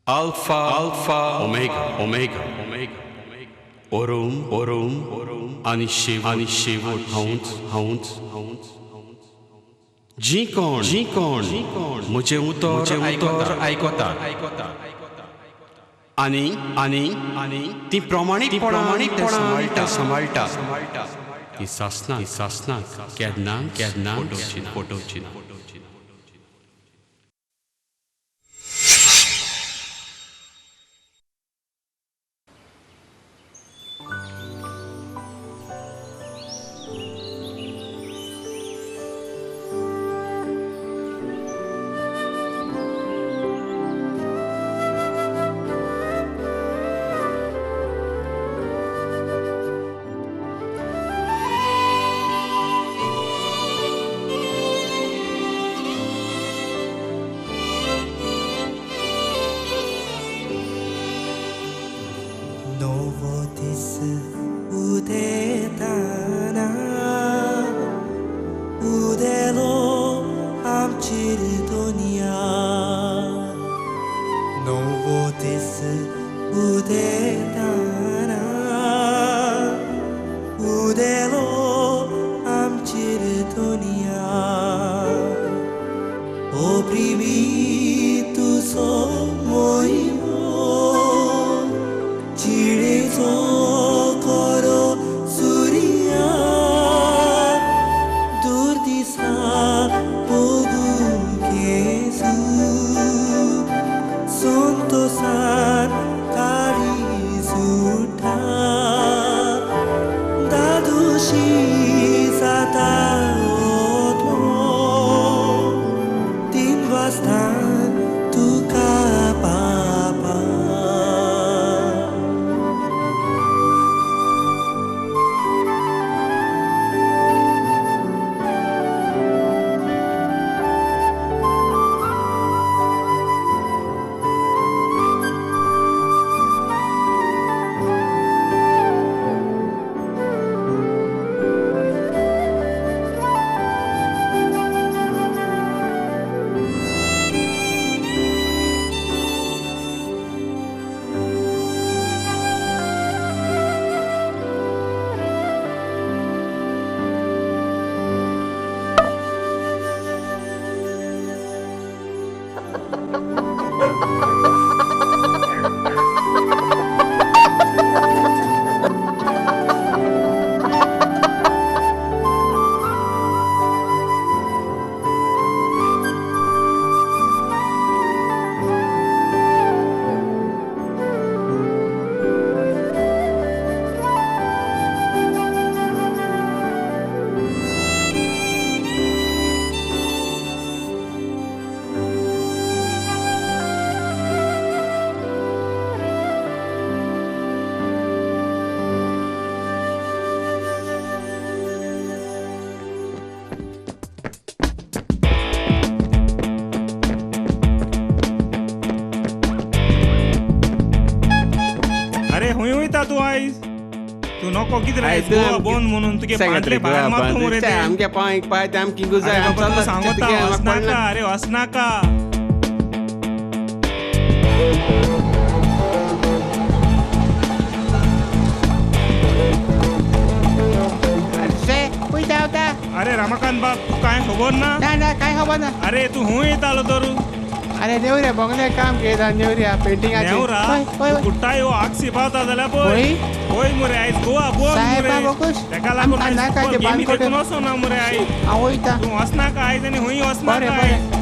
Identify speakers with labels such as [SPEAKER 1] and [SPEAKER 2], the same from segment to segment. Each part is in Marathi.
[SPEAKER 1] Alpha, Omega. Orum, आणि शेवट हाऊंच. जी कोण मुझे उतर ऐकता आणि ती प्रामाणिकपणाने सांभाळटा ती सासना केदना फोटोची
[SPEAKER 2] तू नको किती राहायच गोवा बोन म्हणून तुगे पांढरे बाहेर मारतो मोरे ते
[SPEAKER 1] आमगे पाय ते आम किंगू जाय
[SPEAKER 2] आमचा सांगता असनाका अरे असनाका अरे रमाकांत बाप तू काय खबर ना
[SPEAKER 3] काय खबर ना
[SPEAKER 2] अरे तू हूं येत आलो तरू
[SPEAKER 3] अरे नेवऱ्या बंगल्या काम केला नेवऱ्या पेंटिंगाचे
[SPEAKER 2] नेवरा कुठा यो आक्षी पावता जाल्यार पळय होय मुरे आयज गोवा बोल
[SPEAKER 3] साहेबा बकुश
[SPEAKER 2] तेका लागून
[SPEAKER 3] ना काय ते बांध कोटे
[SPEAKER 2] नसो ना मुरे आयज
[SPEAKER 3] हांव वयता
[SPEAKER 2] तू वसना का आयज आनी हुंय वसना
[SPEAKER 3] बरें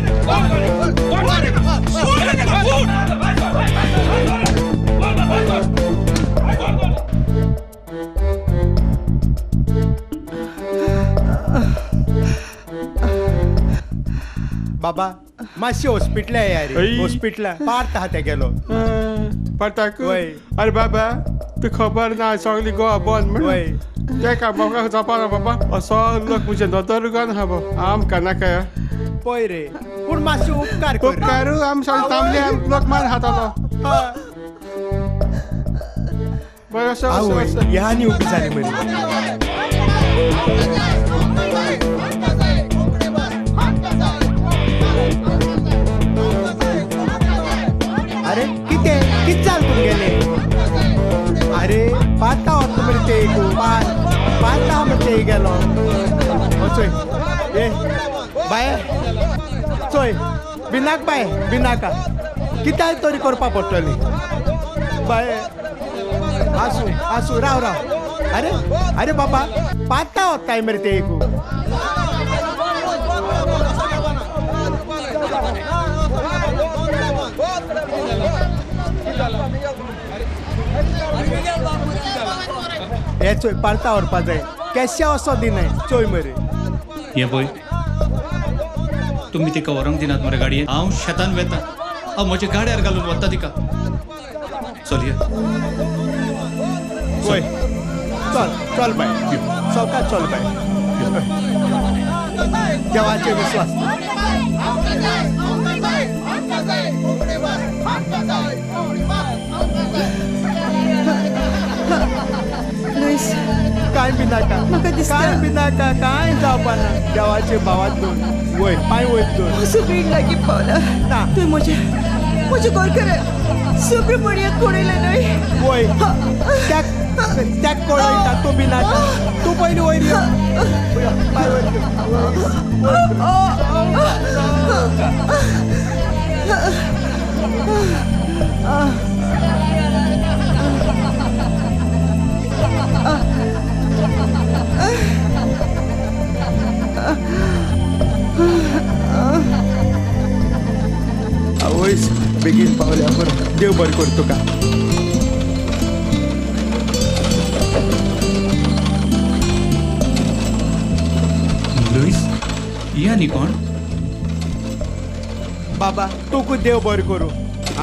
[SPEAKER 4] What? बाबा मातशी हॉस्पिटला या रे
[SPEAKER 1] ऐ.
[SPEAKER 4] हॉस्पिटला पार्थ हाते गेलो
[SPEAKER 3] पडटाक
[SPEAKER 4] वय.
[SPEAKER 3] अरे बाबा तू खबर ना सगळी गोवा बंद
[SPEAKER 4] वय.
[SPEAKER 3] म्हणून तेका म्हाका जापाना बाबा असो लोक म्हणजे दोतोर गन हा बो आमकां नाका
[SPEAKER 4] पय रे पूण मातशी उपकार कर रे.
[SPEAKER 3] उपकारू आम सगळे थांबले आम लोक मार हातालो
[SPEAKER 4] हा.
[SPEAKER 3] बरं असं
[SPEAKER 4] आवय,
[SPEAKER 3] असं
[SPEAKER 4] ह्या आनी उबी जाली मरे अरे किती चाल तुमगेले अरे पाता होत मरे ते पाता मरे ते गेलो चोय ए बाय चोय बिनाक बाय बिनाका कितें तरी करपा पडटली बाय आसू राव अरे बाबा पाता होता मरे ते हे चोय पाळता व्हरपा जाय केश्या असो दिनाय चोय मरे
[SPEAKER 5] ये पळय तुम्ही तिका व्हरोंक दिनात मरे गाडयेन हांव शेतान वेता हांव म्हज्या गाड्यार घालून वता तिका चल या
[SPEAKER 4] वय चल बाय चौकात चल बाय देवाचे विश्वास
[SPEAKER 6] लुईस
[SPEAKER 4] काय बी नाका
[SPEAKER 6] म्हाका दिसता-
[SPEAKER 4] काय बी नाका काय जावपाना देवाचे भावात दोन वय पांय वयत दोन
[SPEAKER 6] सुप्रीम लागीं पावला
[SPEAKER 4] ना.
[SPEAKER 6] तुवें म्हजे गोरकर सुब्रमण्याक कोणयलें न्हय
[SPEAKER 4] वय त्याक कळयता तूं बी नाका तूं पयलीं वयर यो. पांय वयर यो. आवयस बेगीन पावल्या बरं देव बरें कर तुका
[SPEAKER 5] लुईस या न्ही कोण
[SPEAKER 4] बाबा तुका देव बरें करूं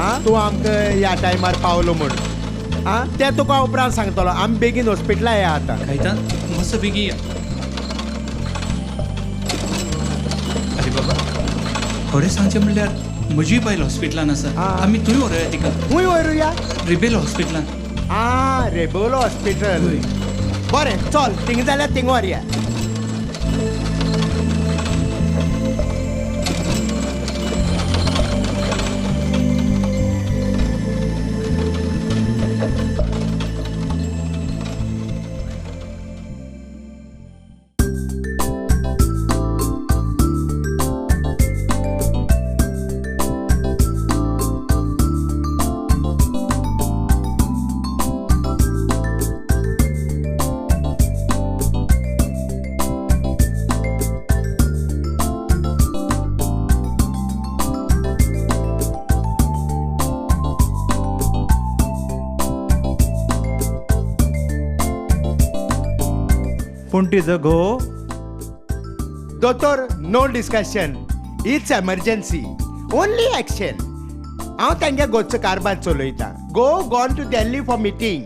[SPEAKER 4] आं तूं आमकां ह्या टायमार पावलो म्हण आं तें तुका उपरांत सांगतलो आमी बेगीन हॉस्पिटला या आतां
[SPEAKER 5] खायता मातसो बेगी या अरे बाबा खरें सांगचें म्हणल्यार म्हजी बायल हॉस्पिटलान आसा
[SPEAKER 4] आ.
[SPEAKER 5] आमी थंय व्हरुया तिका
[SPEAKER 4] खूंय व्हरू या
[SPEAKER 5] रिबेल हॉस्पिटलान
[SPEAKER 4] आं रेबोलो हॉस्पिटल बरें चल थिंग जाल्यार थिंग व्हरया पूण तिजो घो दोतोर no discussion it's emergency only action हांव तांगे गोचो कारबार चलयतां गो gone to Delhi for meeting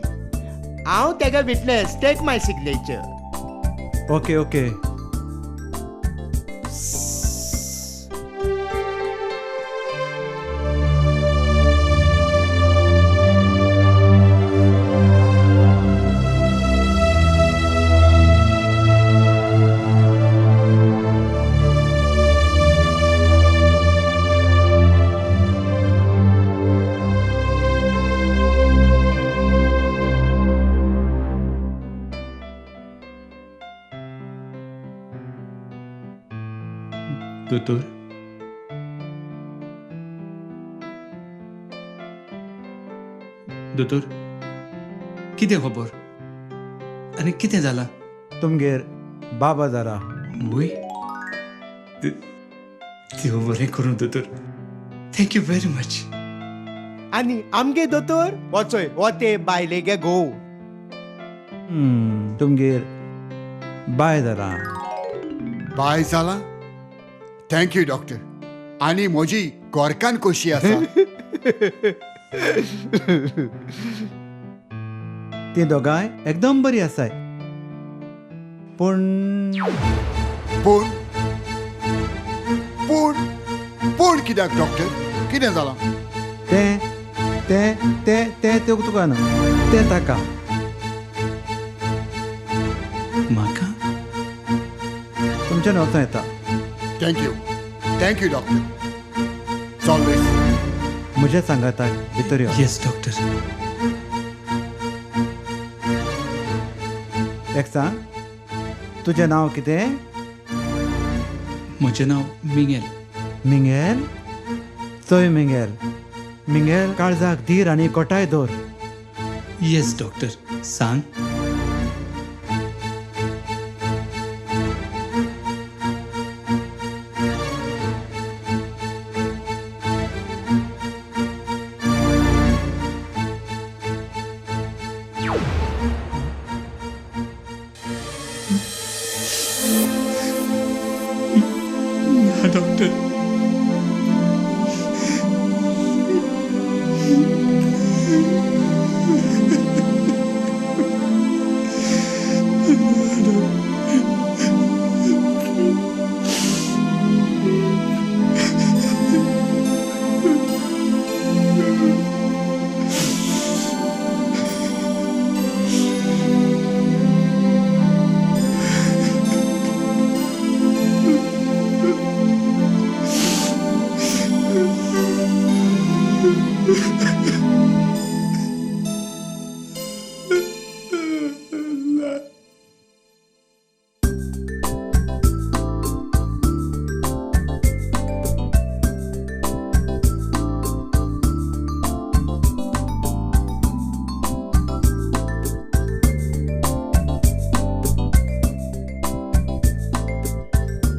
[SPEAKER 4] हांव तेगे witness take my signature
[SPEAKER 7] okay okay
[SPEAKER 5] दोतोर दोतोर कितें खबर आनी कितें जालां
[SPEAKER 7] तुमगेर बाबा जारा
[SPEAKER 5] वय देव बरें करूं दोतोर थँक्यू व्हेरी मच
[SPEAKER 4] आनी आमगे दोतोर वचोय वते बायलेगे घो
[SPEAKER 7] तुमगेर बाय जारा
[SPEAKER 8] बाय जाला थँक्यू डॉक्टर आनी म्हजी गोरकान कशी आसा
[SPEAKER 7] ती दोगांय एकदम बरी आसाय पूण
[SPEAKER 8] पूण पूण पूण कित्याक डॉक्टर कितें जालां
[SPEAKER 7] ते ते ते ते तुका न्हू ते ताका
[SPEAKER 5] म्हाका
[SPEAKER 7] तुमच्यान वचूं येता
[SPEAKER 8] थँक्यू डॉक्टर ऑलवेज
[SPEAKER 7] म्हज्या सांगाताक भितर यो
[SPEAKER 5] येस डॉक्टर
[SPEAKER 7] एक सांग तुजें नांव कितें
[SPEAKER 5] म्हजें नांव मिंगेल
[SPEAKER 7] मिंगेल चोय मिंगेल मिंगेल काळजाक धीर आनी कोटाय दवर
[SPEAKER 5] येस डॉक्टर सांग डॉक्टर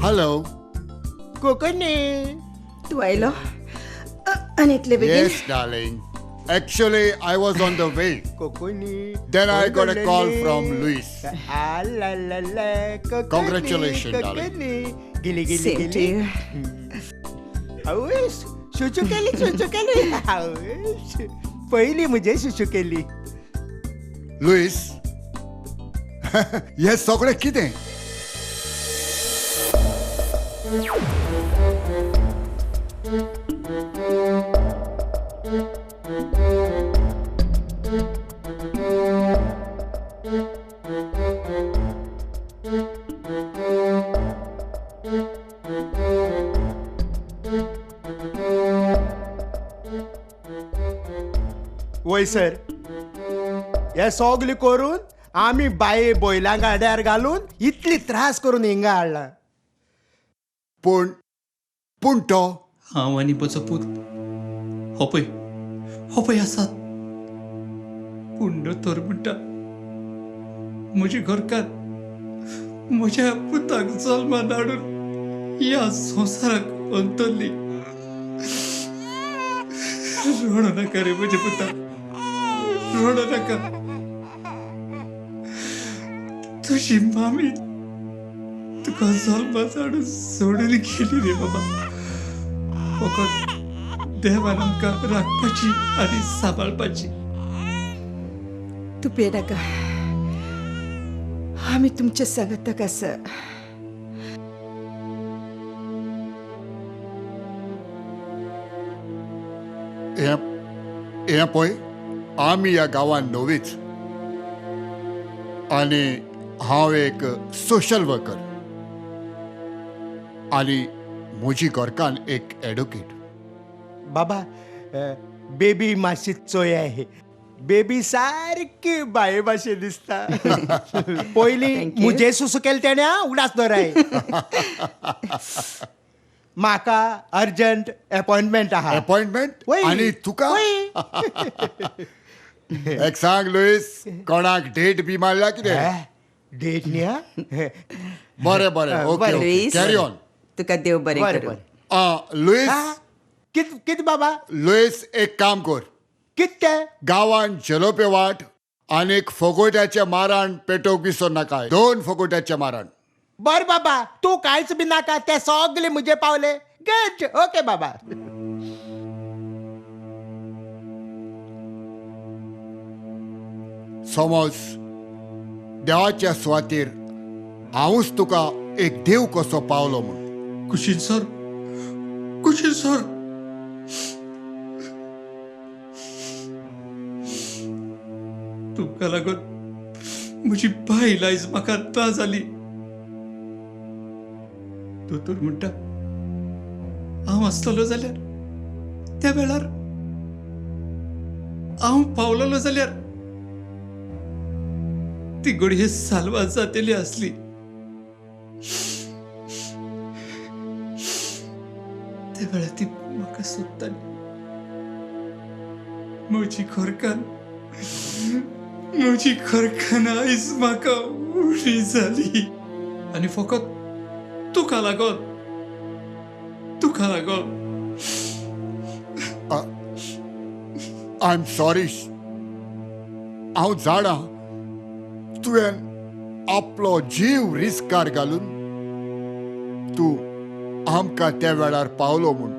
[SPEAKER 8] हॅलो
[SPEAKER 4] कोकणी
[SPEAKER 6] तू आयलो आणि इतले बेगीन
[SPEAKER 8] yes darling Actually, I was on the way.
[SPEAKER 4] Konkani
[SPEAKER 8] Then I got a call from Luis. Congratulations, darling.
[SPEAKER 4] गिली गिली
[SPEAKER 6] Same to
[SPEAKER 4] गिली
[SPEAKER 6] you.
[SPEAKER 4] हाऊस सुचू केली हाऊस पहिली म्हणजे सुचू केली
[SPEAKER 8] Luis, हे सगळें कितें
[SPEAKER 4] वय सर हे सगळी करून आम्ही बाये बैलांक आड्यार घालून इतली त्रास करून हिंगा हाडला
[SPEAKER 8] पूण पूण तो
[SPEAKER 5] हांव आनी म्हजो पूत हो पळय आसात पूण दोतोर म्हणटा म्हजी घरकार म्हज्या पुताक जल्मान हाडून ह्या संवसाराक अंतरली रडो नाका रे म्हजे पुता रडो नाका तुझी मामी तुका जल्मात हाडून सोडून गेली रे बाबा फकत देवान आमकां राखपाची आनी सांबाळपाची
[SPEAKER 6] तू पेनाका आम्ही तुमच्या सांगता कसं
[SPEAKER 8] हें पळय आमी ह्या गांवांत नवीच आनी हांव एक सोशल वर्कर आनी म्हजी घरकान एक एडवोकेट
[SPEAKER 4] बाबा बेबी मातशी चोय आहे बेबी सारखी बाये भाशे दिसता पयली
[SPEAKER 6] Thank you.
[SPEAKER 4] मुजे सुसू केले तेणे उडास दोराय म्हाका अर्जंट अपॉइंटमेंट आहा
[SPEAKER 8] अपॉइंटमेंट
[SPEAKER 4] वय.
[SPEAKER 8] आनी तुका
[SPEAKER 4] वय.
[SPEAKER 8] एक सांग लुईस कोणाक डेट बी मारल्या कितें
[SPEAKER 4] डेट न्ही हा?
[SPEAKER 8] बरें बरें ओके
[SPEAKER 6] लुईस.
[SPEAKER 8] कॅरी ऑन
[SPEAKER 6] तुका देव बरें
[SPEAKER 4] बरें
[SPEAKER 6] करूं
[SPEAKER 4] बरें
[SPEAKER 8] लुईस
[SPEAKER 4] हा? कित बाबा
[SPEAKER 8] लुईस एक काम कर
[SPEAKER 4] कित ते
[SPEAKER 8] गांवांत जलोपे वाट आनीक फगोट्याचे माराण पेटोवंक विसर नाका 2 फगोट्याचे माराण
[SPEAKER 4] बर बाबा तू कांयच बी नाका ते सगळे मुजे पावले गुड ओके बाबा.
[SPEAKER 8] समज देवाच्या सुवातेर हांवूच तुका एक देव कसो पावलो म्हूण.
[SPEAKER 5] कुशीन सर, कुशीन सर. तुमकां लागून म्हजी बायल आयज म्हाका त्रास जाली. दोतोर म्हणटा हांव आसतलो जाल्यार त्या वेळार हांव पावलोलो जाल्यार ती घडये साल्वा जातेली आसली. त्या वेळार ती म्हाका सोदताली. म्हजी खोरकान आयज म्हाका उणी जाली. आनी फकत तुका लागून.
[SPEAKER 8] I am sorry. हांव जाणां तुवें आपलो जीव रिस्कार घालून तूं आमकां त्या वेळार पावलो म्हूण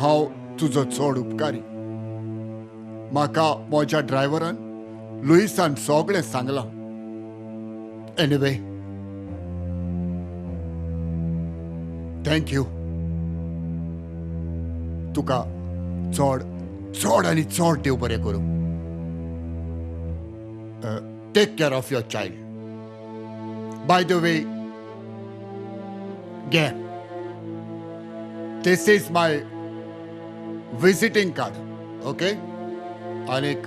[SPEAKER 8] हांव तुजो चड उपकारी. म्हाका म्हज्या ड्रायव्हरान लुईसान सगळें सांगलां. Anyway thank you. तुका चड आनी चड देव बरें करूं. Take care of your child. By the way घे, this is my visiting card. Okay. आनीक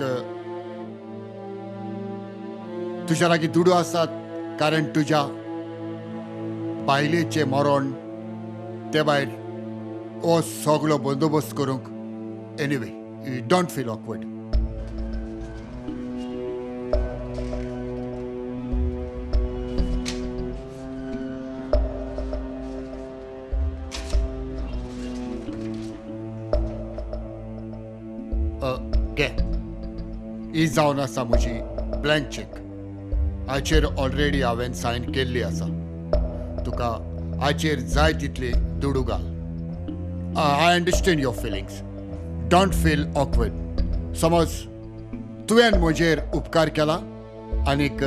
[SPEAKER 8] तुज्या लागीं दुडू आसात कारण तुज्या बायलेचें मरण ते भायर हो सगळो बंदोबस्त करूंक. Anyway don't feel awkward. घे, ही जावन आसा म्हजी ब्लँक चेक. हाचेर ऑलरेडी हांवें सायन केल्ली आसा. तुका हाचेर जाय तितली दुडू घाल. I understand your feelings. Don't feel awkward. समज तुवें म्हजेर उपकार केला आनीक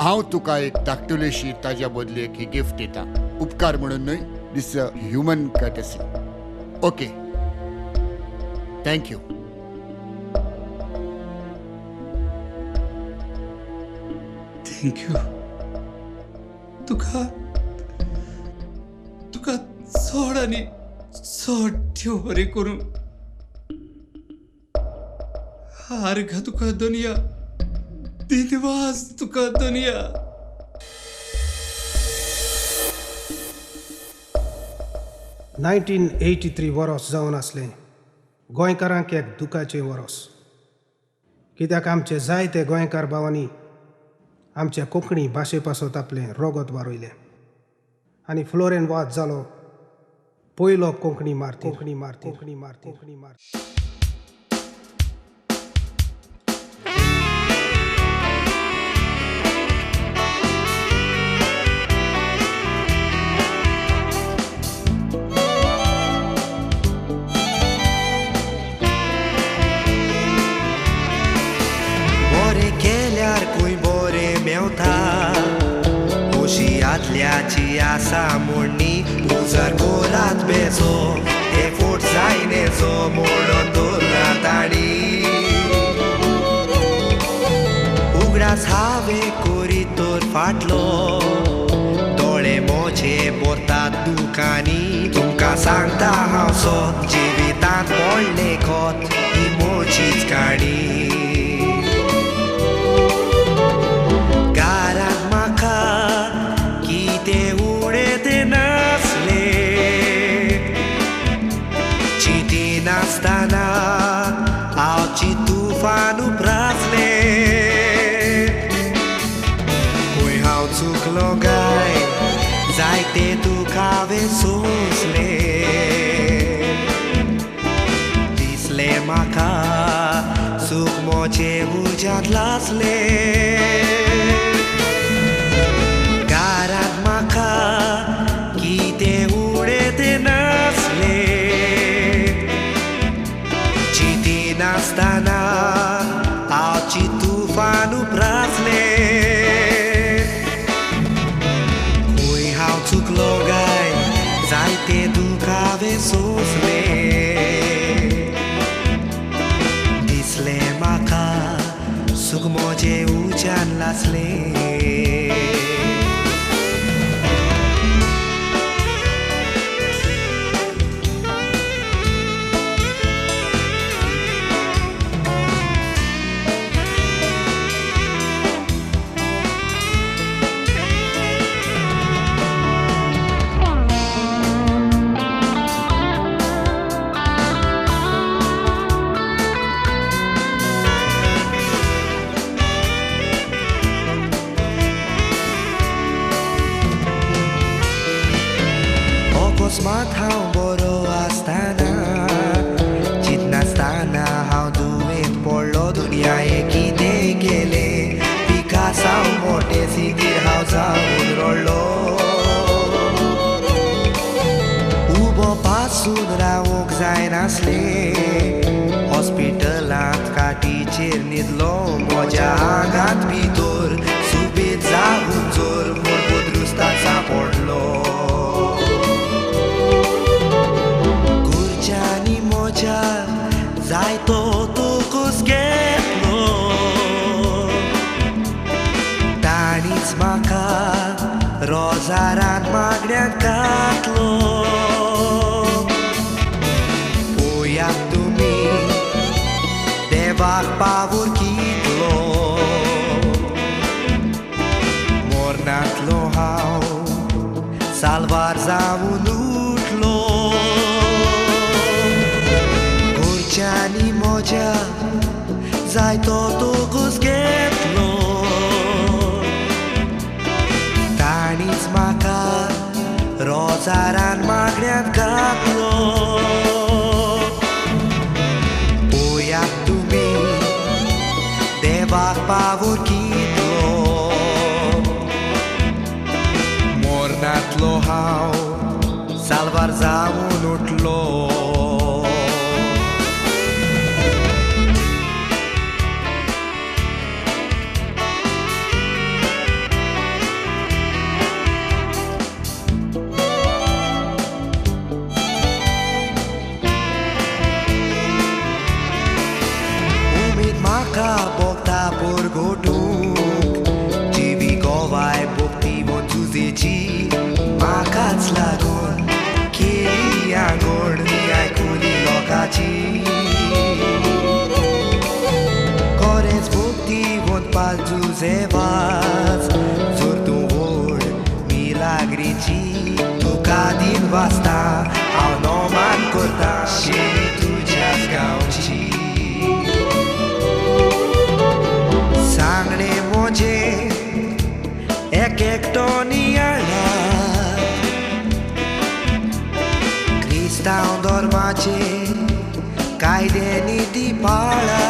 [SPEAKER 8] हांव तुका एक धाकटुलीशी ताज्या बदलेक ही गिफ्ट दिता. उपकार म्हणून न्हय, this human courtesy. Okay. Thank you.
[SPEAKER 5] Thank you. तुका चड आनी चड देव बरें करूं. हारगा तुका दुनिया, दिनवास तुका दुनिया.
[SPEAKER 9] नायन्टीन 83 वर्स जावन आसलें गोंयकारांक एक दुखाचें वर्स. कित्याक आमचे जायते गोंयकार भावांनी आमच्या कोंकणी भाशे पासत आपलें रगत वारोयलें आनी फ्लोरेन वाद जालो पयलो कोंकणी मारती.
[SPEAKER 10] बरें केल्यार खूंय बरें मेवता अशी आदल्याची आसा म्हणनी. उजर गोलात बेजो ते फोट जायनेचो म्हणून दवरला ताणी. उगडास हांवें करीत तर फाटलो दोळे मोचे बोरतात दुखांनी. तुमकां सांगता हांव सो जिवितांत पडले खोत ही मोचीच काणी. घरांत म्हाका कितें उणें तें नासलें. चिंती नासतना हांव चिंतूफान उपरासलें. खंय हांव चुकलो गाय जायते दूख हांवें सोंसलें. दिसलें म्हाका सूख मोचे उज्यांत लासलें. घरांत म्हाका नासतना आवची तुफान उप्रासले खंय हांव चुकलो गाय जायते दूख हांवें सोंसले दिसले म्हाका सूख म्हजें उज्यान लासले अकस्मात हांव बरो आसतना चिंतनासतना हांव दुयेंत पडलो दुनियाये कितें केलें पिकास हांव मोठे सिगीर हांव जावन रडलो उबो पासून रावूंक जायनासलें हॉस्पिटलांत काटीचेर न्हिदलो म्हज्या आंगांत भितर सुबेज जावून जोर मोडबोद रुस्ताक सांपडलो जायतो तुकूच घेतलो ताणीच म्हाका रोजारान मागण्यांत घातलो पळयात तुमी देवाक पावूर कितलो मोरनांतलो हांव साल्वार जावून उठलो घरच्यांनी म्हज्या जायतो तुकूच घेतलो ताणीच म्हाका रोजारान मागण्यांत घातलो पळयात तुमी देवाक पावूर कितलो मोरनांतलो हांव साल्वार जावून उठलो म्हाका बोगता परगोटूंक जिवी गोवाय बोगती म्हूण तुजेची म्हाकाच लागून केली आंगोड ती आयकुली लोकाची खरेंच बोगती म्हूण पाल तुजे वाज जोर तूं व्हड मिलाग्रीची तुका दिन वाचता हांव नोमान करता शेळी तुज्याच गांवची सांगणे म्हजे एक एकटो नियाळा क्रिस्तांव धर्माचे कायदे निती पाळा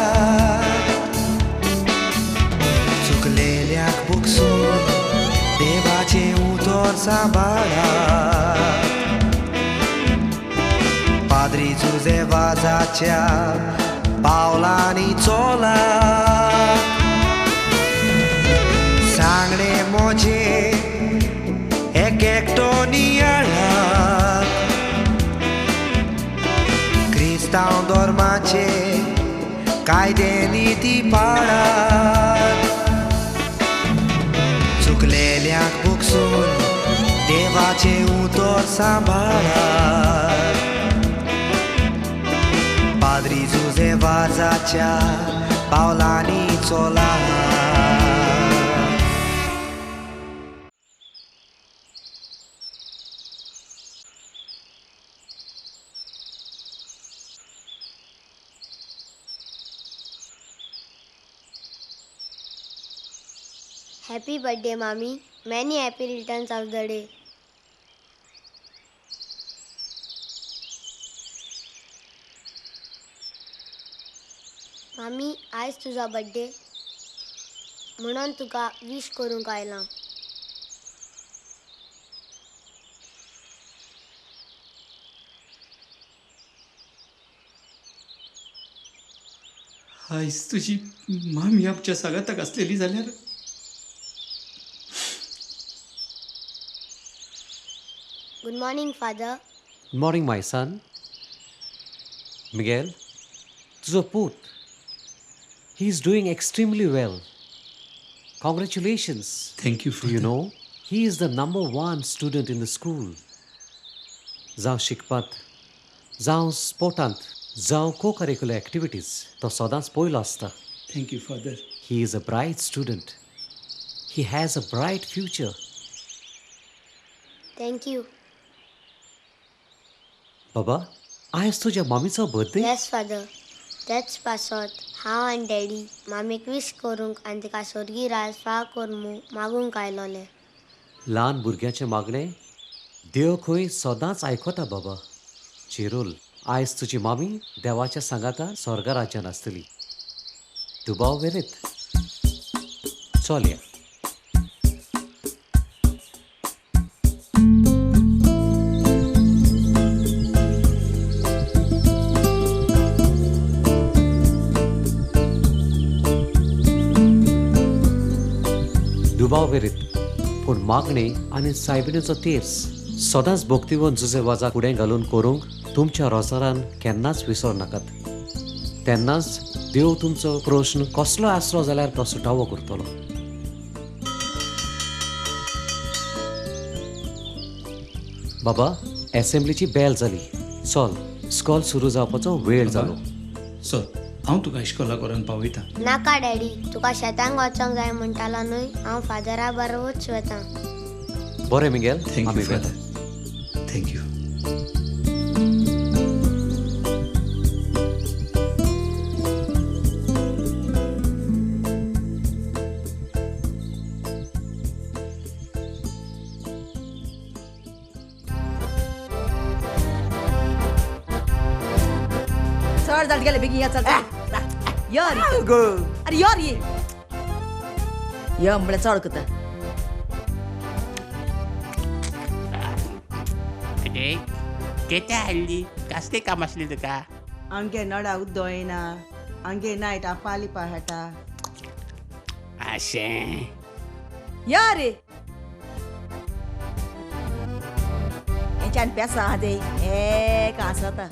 [SPEAKER 10] चुकलेल्याक बुकसून देवाचे उतर सांबाळा पाद्री तुजे वाजाच्या पावलांनी चोला सांगणे म्हजे एक एकटो नियाळा क्रिस्तांव धर्माचे कायदे निती पाळात चुकलेल्याक बुकसून देवाचे उतर सांबाळात पाद्री तुजे वाजाच्या पावलांनी चोला
[SPEAKER 11] Happy birthday, Mommy. Many happy returns of the day. Mommy, आज तुझा बर्थडे म्हणून तुका विश करूंक आयलां.
[SPEAKER 5] आयज तुजी मामी आमच्या सांगाताक आसलेली जाल्यार
[SPEAKER 11] good morning father.
[SPEAKER 12] Good morning, my son. Miguel, tuzo put. He's doing extremely well. Congratulations.
[SPEAKER 5] Thank you,
[SPEAKER 12] Do you know, he is the #1 student in the school. Zaw shikpat, zaw sportant, zaw co-curricular activities. To sodans poilo asta.
[SPEAKER 5] Thank you, Father.
[SPEAKER 12] He is a bright student. He has a bright future.
[SPEAKER 11] Thank you.
[SPEAKER 12] Baba, आज तुझ्या मम्मीचा बर्थडे.
[SPEAKER 11] Yes father. त्याच पासत हांव आनी डॅडी मामीक विश करूंक आनी तिका सोर्गी राज फाळ करमू मागूंक आयलोले.
[SPEAKER 12] ल्हान भुरग्याचे मागणे देव खंय सदांच आयकता बाबा. चिरोल, आयज तुजी मामी देवाच्या सांगाता स्वर्ग राज्यान आसतली. दुबाव वेरेत. चल या. दुबाव वेरीत पूण मागणे आनी सायबिणीचो तेर्स सदांच भोक्तीवन जुजे वाजा फुडें घालून करूंक तुमच्या रोजारान केन्नाच विसर नाकात. तेन्नाच देव तुमचो प्रश्न कसलो आसलो जाल्यार तो सुटावो करतलो. बाबा, एसेंब्लीची बेल जाली. चल, स्कॉल सुरू जावपाचो वेळ जालो.
[SPEAKER 5] चल, हांव तुका इश्कोला करून पावयता.
[SPEAKER 11] नाका डॅडी, तुका शेतांक वचोंक जाय म्हणटालो न्हय. हांव फादरा बरोबरच वता.
[SPEAKER 12] बरें मिगेल,
[SPEAKER 5] थँक
[SPEAKER 12] आमी
[SPEAKER 5] यू,
[SPEAKER 12] वेता.
[SPEAKER 5] फादर. Thank you.
[SPEAKER 6] चढ जाट गेले बेगी या चल यार अरे यार ये या म्हळ्यार चड करता.
[SPEAKER 13] अरे केट्या हाडली कसले काम आसली तुका.
[SPEAKER 14] आमगे नडा उद्दोयना आमगे नायटा पाली पाहटा
[SPEAKER 13] अशें
[SPEAKER 6] या रे हेच्यान पेसा आहा ते एक आसता.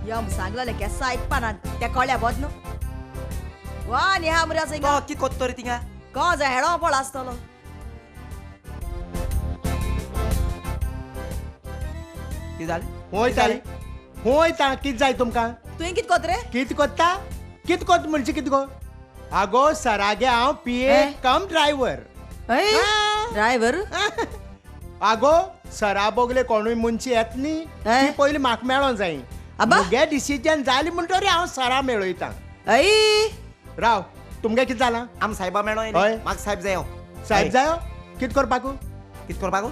[SPEAKER 6] यम सांगलेले केसा आयकपाना त्या कळ्या बोद न्हू. वा न्ही हा मरे असं
[SPEAKER 14] कित कोत्तो रे थिंगा
[SPEAKER 6] को जा हेडो पळ आसतलो.
[SPEAKER 14] कितें जालें
[SPEAKER 4] वयता कितें जाय तुमकां.
[SPEAKER 6] तुवें कित कोत रे.
[SPEAKER 4] कितें कोत्ता. कितें कोत्ता म्हणजे कितें गो. आगो सरागे हांव PA कम ड्रायव्हर.
[SPEAKER 6] ड्रायव्हर
[SPEAKER 4] आगो सरा बोगले कोणूय मुनशी येत न्ही ती पयलीं म्हाका मेळों जाय. मुगे डिसिजन जाली म्हणटरी हांव सरा मेळयता. राव, तुमगे कितें जालां.
[SPEAKER 14] आम सायबा मेळो
[SPEAKER 4] हय.
[SPEAKER 14] म्हाका सायब जायो.
[SPEAKER 4] साहेब जायो कितें करपाकू.
[SPEAKER 14] कितें करपाकू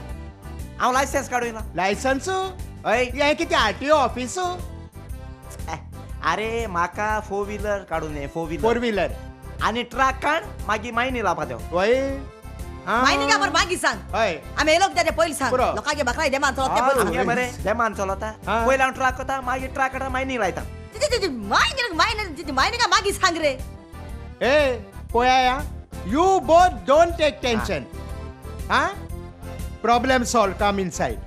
[SPEAKER 14] हांव लायसन्स काडूना.
[SPEAKER 4] लायसन्स
[SPEAKER 14] हय
[SPEAKER 4] हें कितें RTO ऑफिस.
[SPEAKER 14] अरे म्हाका 4 व्हिलर काडून
[SPEAKER 4] 4 व्हिलर
[SPEAKER 14] आनी ट्रक काड मागीर मायनी लावपा देव.
[SPEAKER 4] वय
[SPEAKER 6] मायनिंग आमर मागी सांग.
[SPEAKER 4] हय
[SPEAKER 6] आमी येलोक तेजे पयलीं सांग.
[SPEAKER 4] पुरो.
[SPEAKER 6] लोकांगे बाकराय देमान चलत ते
[SPEAKER 14] आमगे
[SPEAKER 6] पयलीं.
[SPEAKER 14] बरें देमान चलता. पयलीं हांव ट्रक करता मागीर ट्रक काडा मायनी लायता.
[SPEAKER 6] मायनिंग मागी सांग रे.
[SPEAKER 4] ए पोया you both don't take tension. हा प्रॉब्लेम सॉल्व कम इनसाइड.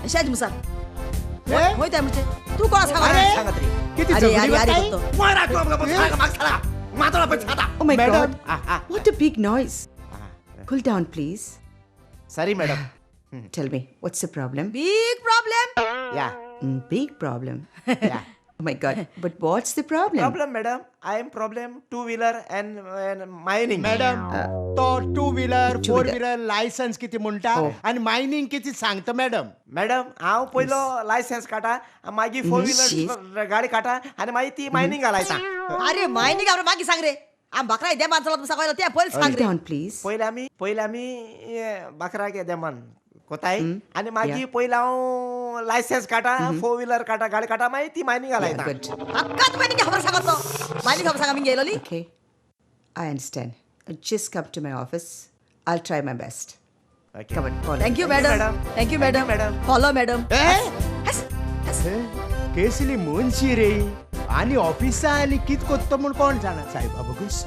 [SPEAKER 6] शेज मुसा वयता म्हणजे तू कोण सांग.
[SPEAKER 4] अरे
[SPEAKER 14] सांगत रे
[SPEAKER 4] किती
[SPEAKER 6] अरे
[SPEAKER 4] झगडी
[SPEAKER 6] अरे
[SPEAKER 4] वाटाय?
[SPEAKER 6] करतो.
[SPEAKER 14] मारा तू आमका सांग म्हाका साला मातोला पण छाता. Oh my
[SPEAKER 4] Madam.
[SPEAKER 14] God.
[SPEAKER 15] What a big noise. Cool down, please.
[SPEAKER 14] Sorry, madam.
[SPEAKER 15] Tell me, what's the problem?
[SPEAKER 6] Big problem.
[SPEAKER 14] Yeah.
[SPEAKER 15] Big problem.
[SPEAKER 14] Yeah.
[SPEAKER 15] Oh my God. But what's the problem?
[SPEAKER 14] Problem, madam. I am problem 2-wheeler and mining.
[SPEAKER 4] Madam तो 2 व्हिलर 4
[SPEAKER 15] wheeler.
[SPEAKER 4] व्हिलर लायसन्स किती म्हणटा आणि मायनिंग किती सांगता मॅडम.
[SPEAKER 14] मॅडम हांव पयलो लायसन्स काडा मागीर 4 व्हिलर गाडी काडा आनी मागीर ती मायनिंग घालायता.
[SPEAKER 6] अरे मायनिंग आमर मागी सांग रे. आम बाकराय देमान चलत मुसा ते पयलीं सांग
[SPEAKER 15] Cool
[SPEAKER 6] रे.
[SPEAKER 15] down, please.
[SPEAKER 14] पयलीं आमी बाकराक देमान कोताय आनी मागीर पयलीं हांव लायसन्स काडा 4 व्हिलर काडा गाडी काडा मागीर ती मायनिंग घालायता.
[SPEAKER 15] Good.
[SPEAKER 6] अक्काच मायनिंग खबर सांगतो. मायनिंग खबर सांग आमी गेलोली.
[SPEAKER 15] Okay. I understand. Just come to my office. I'll try my best.
[SPEAKER 14] Okay.
[SPEAKER 15] Come on, follow.
[SPEAKER 6] Thank you madam. Thank you madam.
[SPEAKER 14] madam.
[SPEAKER 6] Follow madam.
[SPEAKER 4] ए
[SPEAKER 6] हस हस
[SPEAKER 4] केसली मनशी रे आनी ऑफिसा आली कित कोत्तो म्हूण कोण जाणा सायबा बघूस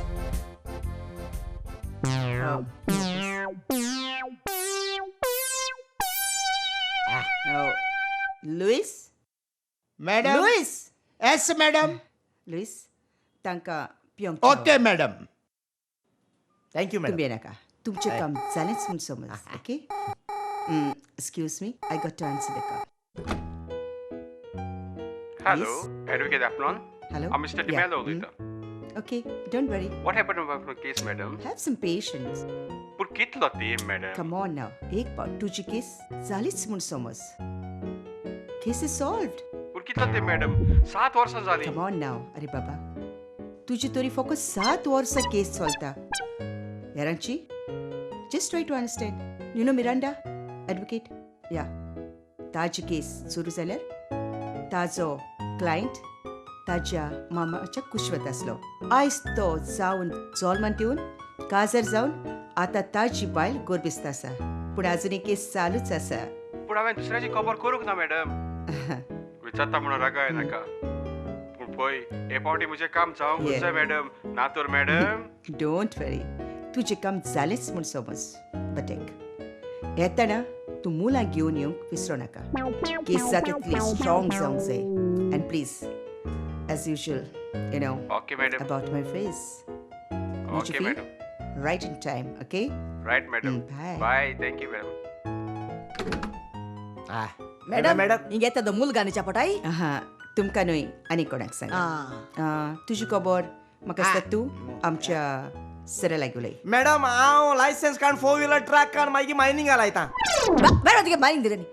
[SPEAKER 15] Luis
[SPEAKER 4] madam
[SPEAKER 15] Luis
[SPEAKER 4] yes madam
[SPEAKER 15] Luis तांकां पियोंक
[SPEAKER 4] ओके मॅडम
[SPEAKER 14] थँक्यू मॅडम
[SPEAKER 15] तुम्ही नाका तुमचें काम जालेंच म्हूण समज okay excuse me I got to answer the call
[SPEAKER 1] hello advocate afternoon
[SPEAKER 15] Hello?
[SPEAKER 1] हांव मिस्टर डिमेलो
[SPEAKER 15] Yeah.
[SPEAKER 1] उलयतां
[SPEAKER 15] okay don't worry
[SPEAKER 1] what happen about case madam
[SPEAKER 15] have some patience
[SPEAKER 1] पूण कितलो तेम मॅडम
[SPEAKER 15] कम ऑन नाव एक पावट तुजी केस जालीच म्हूण समज केस इज सॉल्व्ड
[SPEAKER 1] पूण कितलो तेम मॅडम 7 वर्सां जालीं
[SPEAKER 15] कम ऑन नाव अरे बाबा तुजी तरी फकत 7 वर्सां केस चलता यारांची just try to understand you know Miranda advocate या ताजी केस सुरू जाल्यार ताजो क्लायंट ताज्या मामाच्या कुशवत आसलो आयज तो जावन जॉल्मांत येवन काजार जावन आतां ताजी बायल गोरबिस्त आसा पूण आजुनी केस चालूच आसा
[SPEAKER 1] पूण हांवें दुसऱ्याची खबर करूंक ना मॅडम विचारता म्हणून रागाय नाका पूण पळय हे फावटी म्हजें काम जावंक जाय मॅडम ना तर मॅडम
[SPEAKER 15] डोंट वरी तुजें काम जालेंच म्हूण समज बट एक येताना तूं मुलां घेवन येवंक विसरो नाका केस जाता तितली स्ट्रॉंग जावंक जाय end please as usual, you know,
[SPEAKER 1] okay, madam.
[SPEAKER 15] about my face.
[SPEAKER 1] Okay, madam.
[SPEAKER 15] Right in time, okay?
[SPEAKER 1] Right, madam.
[SPEAKER 15] Bye.
[SPEAKER 1] Bye. Thank you, madam.
[SPEAKER 6] Madam Hinge तो मुलगानीच्या पटाई
[SPEAKER 15] हा तुमकां न्हय आनी कोणाक सांग तुजी खबर म्हाका दिसता तूं आमच्या सरा लागुलय
[SPEAKER 14] मॅडम हांव लायसन्स काढून 4 व्हिलर ट्रक काढून मागीर मायनिंगा लायता
[SPEAKER 6] मॅडम तुगे मायनिंग दिले न्ही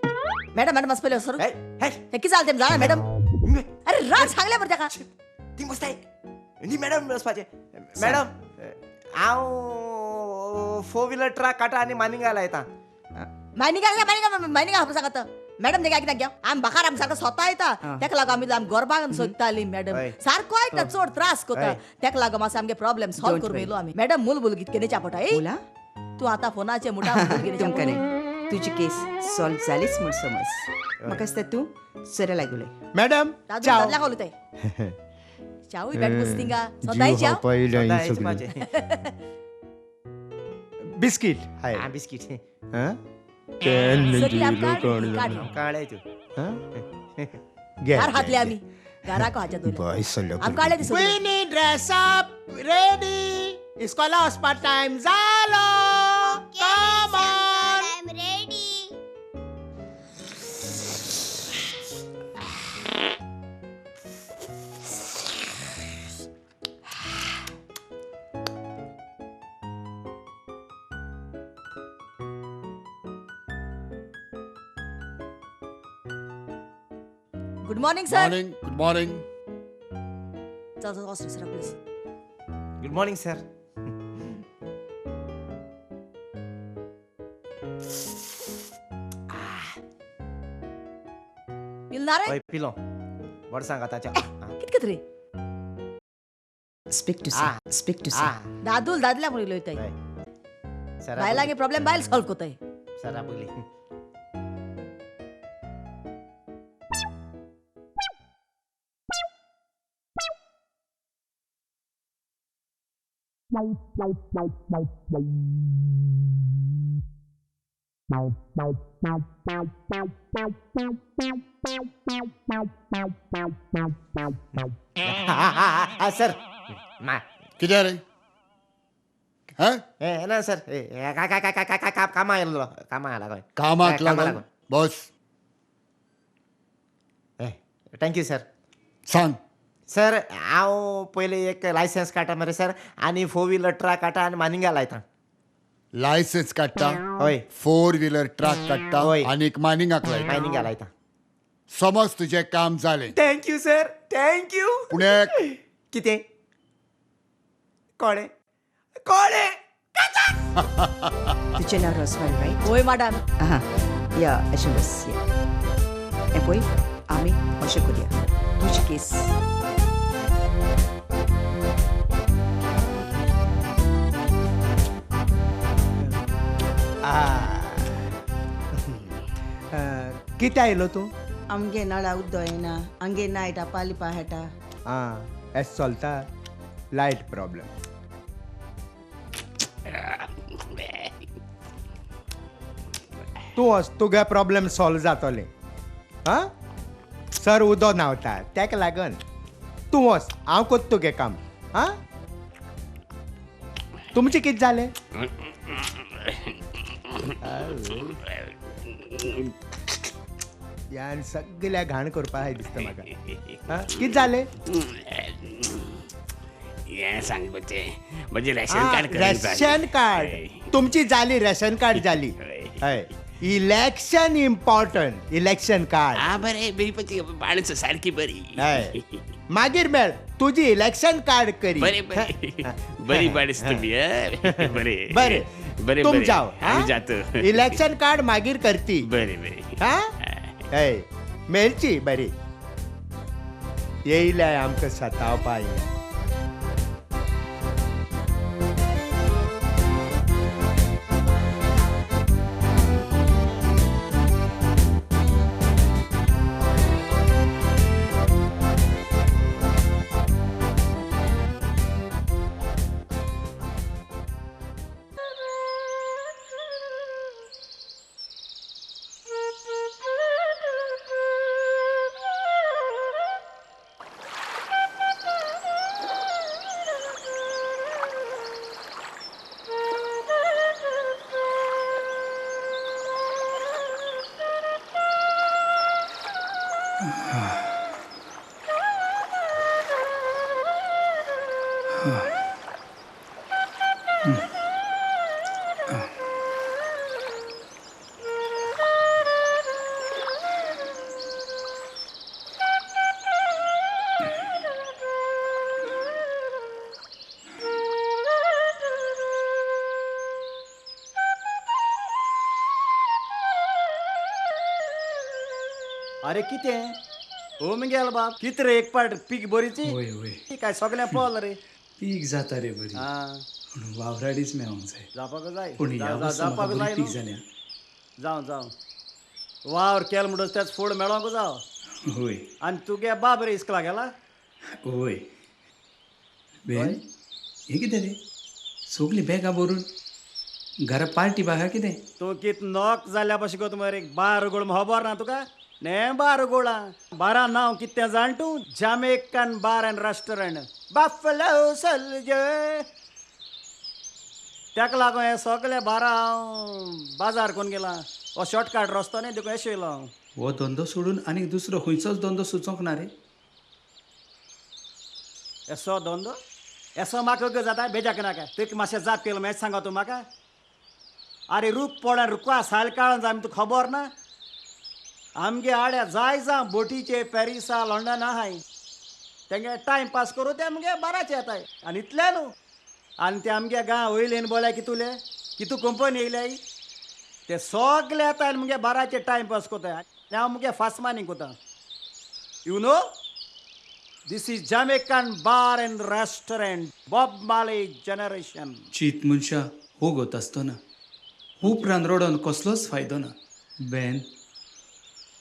[SPEAKER 6] मॅडम मॅडम पयले सर हे कितें जालें तें जाणा मॅडम अरे राग सांगले बरं ताका
[SPEAKER 14] ती बसताय न्ही मॅडम बसपाचें मॅडम हांव 4 व्हिलर ट्रक काडटा आनी मायनिंगा लायता
[SPEAKER 6] मायनिंग हांव सांगता मॅडम तेका कित्याक घ्या आमी बाकार आमी सारको स्वता येता तेका लागून आमी गोरबान सोदताली मॅडम सारको आयता चड त्रास कोता तेका लागून मातसो आमगे प्रॉब्लेम सॉल्व करून येयलो आमी मॅडम मूल बुलगीत केनेच्या पटाई तूं आतां फोनाचे मुठा
[SPEAKER 15] तुमकां न्हय तुजी केस सॉल्व जालीच म्हूण समज म्हाका दिसता तूं सरा लागुलय
[SPEAKER 4] मॅडम
[SPEAKER 6] दादल्या खावली ते चावूय बॅट पुस्तिंगा सदांय चाव
[SPEAKER 4] बिस्कीट हाय
[SPEAKER 14] बिस्कीट
[SPEAKER 4] काळे
[SPEAKER 6] हातले आमी घराक हाच्या दोन आम काळे दिसत
[SPEAKER 4] क्वीनी ड्रेस अप रेडी इस्कॉला वचपा टाइम जालो come on
[SPEAKER 11] I am ready
[SPEAKER 6] good morning sir
[SPEAKER 8] morning good morning
[SPEAKER 6] चल sir please
[SPEAKER 14] good morning sir
[SPEAKER 6] पिलना रे
[SPEAKER 14] पिलो बड सांग आताच्या
[SPEAKER 6] कित कत रे
[SPEAKER 15] स्पीक टू
[SPEAKER 6] दादूल दादल्या म्हणून उलयताय बायलांगे प्रॉब्लेम बायल सॉल्व कोताय
[SPEAKER 14] सरा पयली सर
[SPEAKER 8] कितें रे
[SPEAKER 14] ना सर कामा आयलो
[SPEAKER 8] कामाक लागून बस
[SPEAKER 14] थँक्यू सर
[SPEAKER 8] सांग
[SPEAKER 14] सर हांव पयलीं एक लायसन्स काडटा मरे सर आनी 4 व्हिलर ट्रक काडटा आनी मानिंगा लायता
[SPEAKER 8] लायसन्स काडटा
[SPEAKER 14] हय
[SPEAKER 8] 4 व्हिलर ट्रक काडटा आनी मायनिंगाक लायता
[SPEAKER 14] मायनिंगा लायता
[SPEAKER 8] समज तुजें काम जालें
[SPEAKER 14] थँक्यू सर थँक्यू
[SPEAKER 8] पुण्याक
[SPEAKER 14] कितें कोणे कोणे
[SPEAKER 15] तुजें नांव रोसवाल रायट
[SPEAKER 6] होय मॅडम
[SPEAKER 15] या अशें बस हें पळय आमी अशें करुया तुजी केस
[SPEAKER 4] कितें आयलो तूं
[SPEAKER 15] आमगे नळा उद्दोयना हंगे नायटा पालिपा हेटा
[SPEAKER 4] एस चलता लायट प्रॉब्लेम तूं वच तुगे प्रॉब्लेम सॉल्व जातले हा सर उदो न्हांवता तेका लागून तूं वच हांव कोत तुगे काम हा तुमचें कितें जालें यान सगळ्या घाण करपा दिसता म्हाका कितें जालें
[SPEAKER 13] हें सांग म्हणजे रेशन कार्ड
[SPEAKER 4] रेशन कार्ड तुमची जाली रेशन कार्ड जाली हय इलेक्शन इम्पॉर्टंट इलेक्शन कार्ड
[SPEAKER 13] हा बरे बरी माणसं सारखी बरी
[SPEAKER 4] हय मागीर मेळ तुजी इलेक्शन कार्ड करी
[SPEAKER 13] बरे बरी माणस तुम्ही बरे
[SPEAKER 4] बरे
[SPEAKER 13] बरे
[SPEAKER 4] तुम जाओ
[SPEAKER 13] आम्ही जातो
[SPEAKER 4] इलेक्शन कार्ड मागीर करती
[SPEAKER 13] बरे बरे
[SPEAKER 4] हा हय मेळची बरी येयल्या आमकां सतावपा
[SPEAKER 16] अरे कितें ओ मगे बाब कित रे एक पाट पीक बरीची
[SPEAKER 17] होय होय
[SPEAKER 16] काय सगळ्या पळलं रे
[SPEAKER 17] पीक जाता रे बरी पूण वावराडीच मेळोंक जाय
[SPEAKER 16] जावपाक जाय
[SPEAKER 17] पूण ह्या वर्सा
[SPEAKER 16] जावपाक
[SPEAKER 17] म्हाका
[SPEAKER 16] जाय
[SPEAKER 17] बरी पीक
[SPEAKER 16] न्हू.
[SPEAKER 17] जाल्या
[SPEAKER 16] जावं वावर केल म्हणटच त्याच फूड मेळोंक जाव
[SPEAKER 17] होय
[SPEAKER 16] आनी तुगे बाब रे इस्कला गेला
[SPEAKER 17] होय बेन हे कितें रे सगळी बॅगां भरून घरा पार्टी बागा कितें
[SPEAKER 16] तूं कित नॉक जाल्या भशेन गो तुमर एक बार गोळ खबर ना तुका ने बार गोळा बारा नांव कितें जाण तूं जामेकन बार एंड रेस्टॉरंट बफलो सलजे ताका लागून हे सगळे बारा हांव बाजार कोण गेला हो शॉर्टकट रस्तो न्ही देखून येशेलो हांव
[SPEAKER 17] हो धंदो सोडून आनी दुसरो खंयचोच धंदो सुचोंक ना रे
[SPEAKER 16] एसो धंदो एसो म्हाका ग जाता बेजाक नाका तुका मातशें जाप केलो मॅच सांगा तूं म्हाका अरे रूप पडा रुकवा साल काळन आमी तुका खबर ना आमगे आड्या जाय जावं बोटीचे पॅरिसा लंडन आहाय तेंगे टायम पास करूं ते आमगे बाराचे येताय आनी इतले न्हू आनी ते आमगे गांव वयलेन बोल्या कितुले कितू कंपनी येयल्याय ते सगळे येताय आनी मुगे बाराचे टायम पास कोताय आनी हांव मुगे फास्ट मार्निंग कोता you know this is Jamaican bar and restaurant Bob Marley generation
[SPEAKER 17] चीत मनशा हो गोत आसतना उपरांत रडोन कसलोच फायदो ना बेन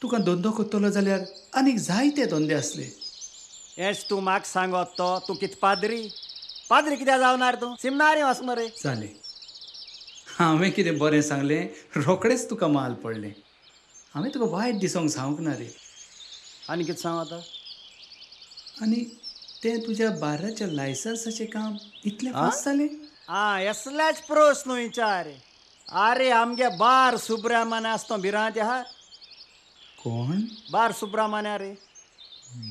[SPEAKER 17] तुका धंदो करतलो जाल्यार आनीक जायते धंदे असले
[SPEAKER 16] हेच तूं म्हाका सांगत तो तूं कितें पाद्री पाद्री कित्याक जावनार तूं सिमनारी वच मरे
[SPEAKER 17] जालें हांवें कितें बरें सांगलें रोकडेंच तुका माल पडलें हांवें तुका वायट दिसोंक सांगूंक ना रे
[SPEAKER 16] आनी कितें सांग आतां
[SPEAKER 17] आनी तें तुज्या बाराच्या लायसन्साचें काम इतलें फास्ट जालें
[SPEAKER 16] असलेच प्रश्न विचार अरे आमगे बार सुब्रमण्य आसतो भिरांत आहा
[SPEAKER 17] कोण
[SPEAKER 16] बार सुब्रमण्य रे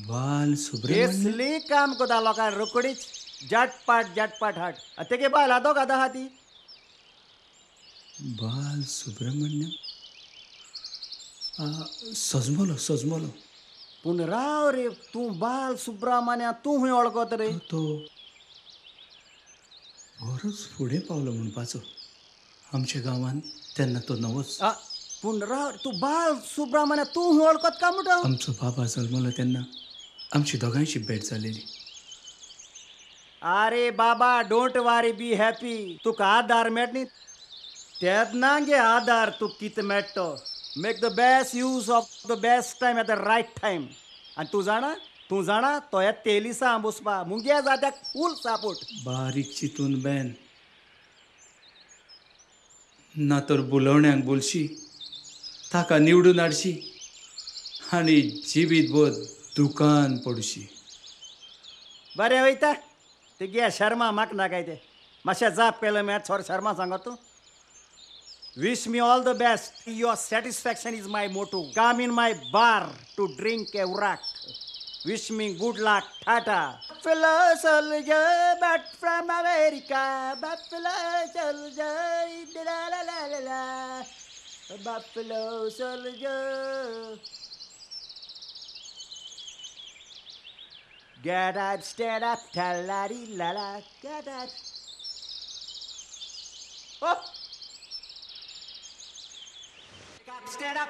[SPEAKER 17] बाल सुब्रमण्य
[SPEAKER 16] कसली काम कोता लोकां रोकडीच जटपाट हाट तेगे बायल आदो गादा आहा ती
[SPEAKER 17] बाल सुब्रमण्य सजमलो
[SPEAKER 16] पूण राव रे तूं बाल सुब्रमण्य तूं हूंय वळखत रे
[SPEAKER 17] तो बरोच फुडें पावलो म्हणपाचो आमच्या गांवांत तेन्ना तो नवोच
[SPEAKER 16] पूण राव तूं बाल सुब्रमण्य तूं हूंय वळखत काय म्हणटा
[SPEAKER 17] आमचो बाबा जल्मलो तेन्ना आमची दोगांयची भेट जालेली
[SPEAKER 16] अरे बाबा डोंट वारी बी हॅपी तुका आधार मेळट न्ही तेन्ना गे आधार तूं कितें मेळटो make the best use of the best time at the right time. आणि तू जाणा तो या तेलिसा आंबुसपा मुंग्या जात्याक फूल सापूट.
[SPEAKER 17] बारीक चितून बेन ना तर बुलवण्यांक बोलशी ताका निवडून हाडशी आनी जिवीत भर दुकान पडशी.
[SPEAKER 16] बरें वयता ते गे शर्मा म्हाका नाकाय ते मातशें जाप पेलं मेळ थोर शर्मा सांगा तूं. Wish me all the best. Your satisfaction is my motto. Come in my bar to drink a wrack. Wish me good luck. Tata. Buffalo soldier, but from America. Buffalo soldier, la la la la la. Buffalo soldier. Get up, stand up, ta-la-di-la-la. Get up. Oh! Stand up.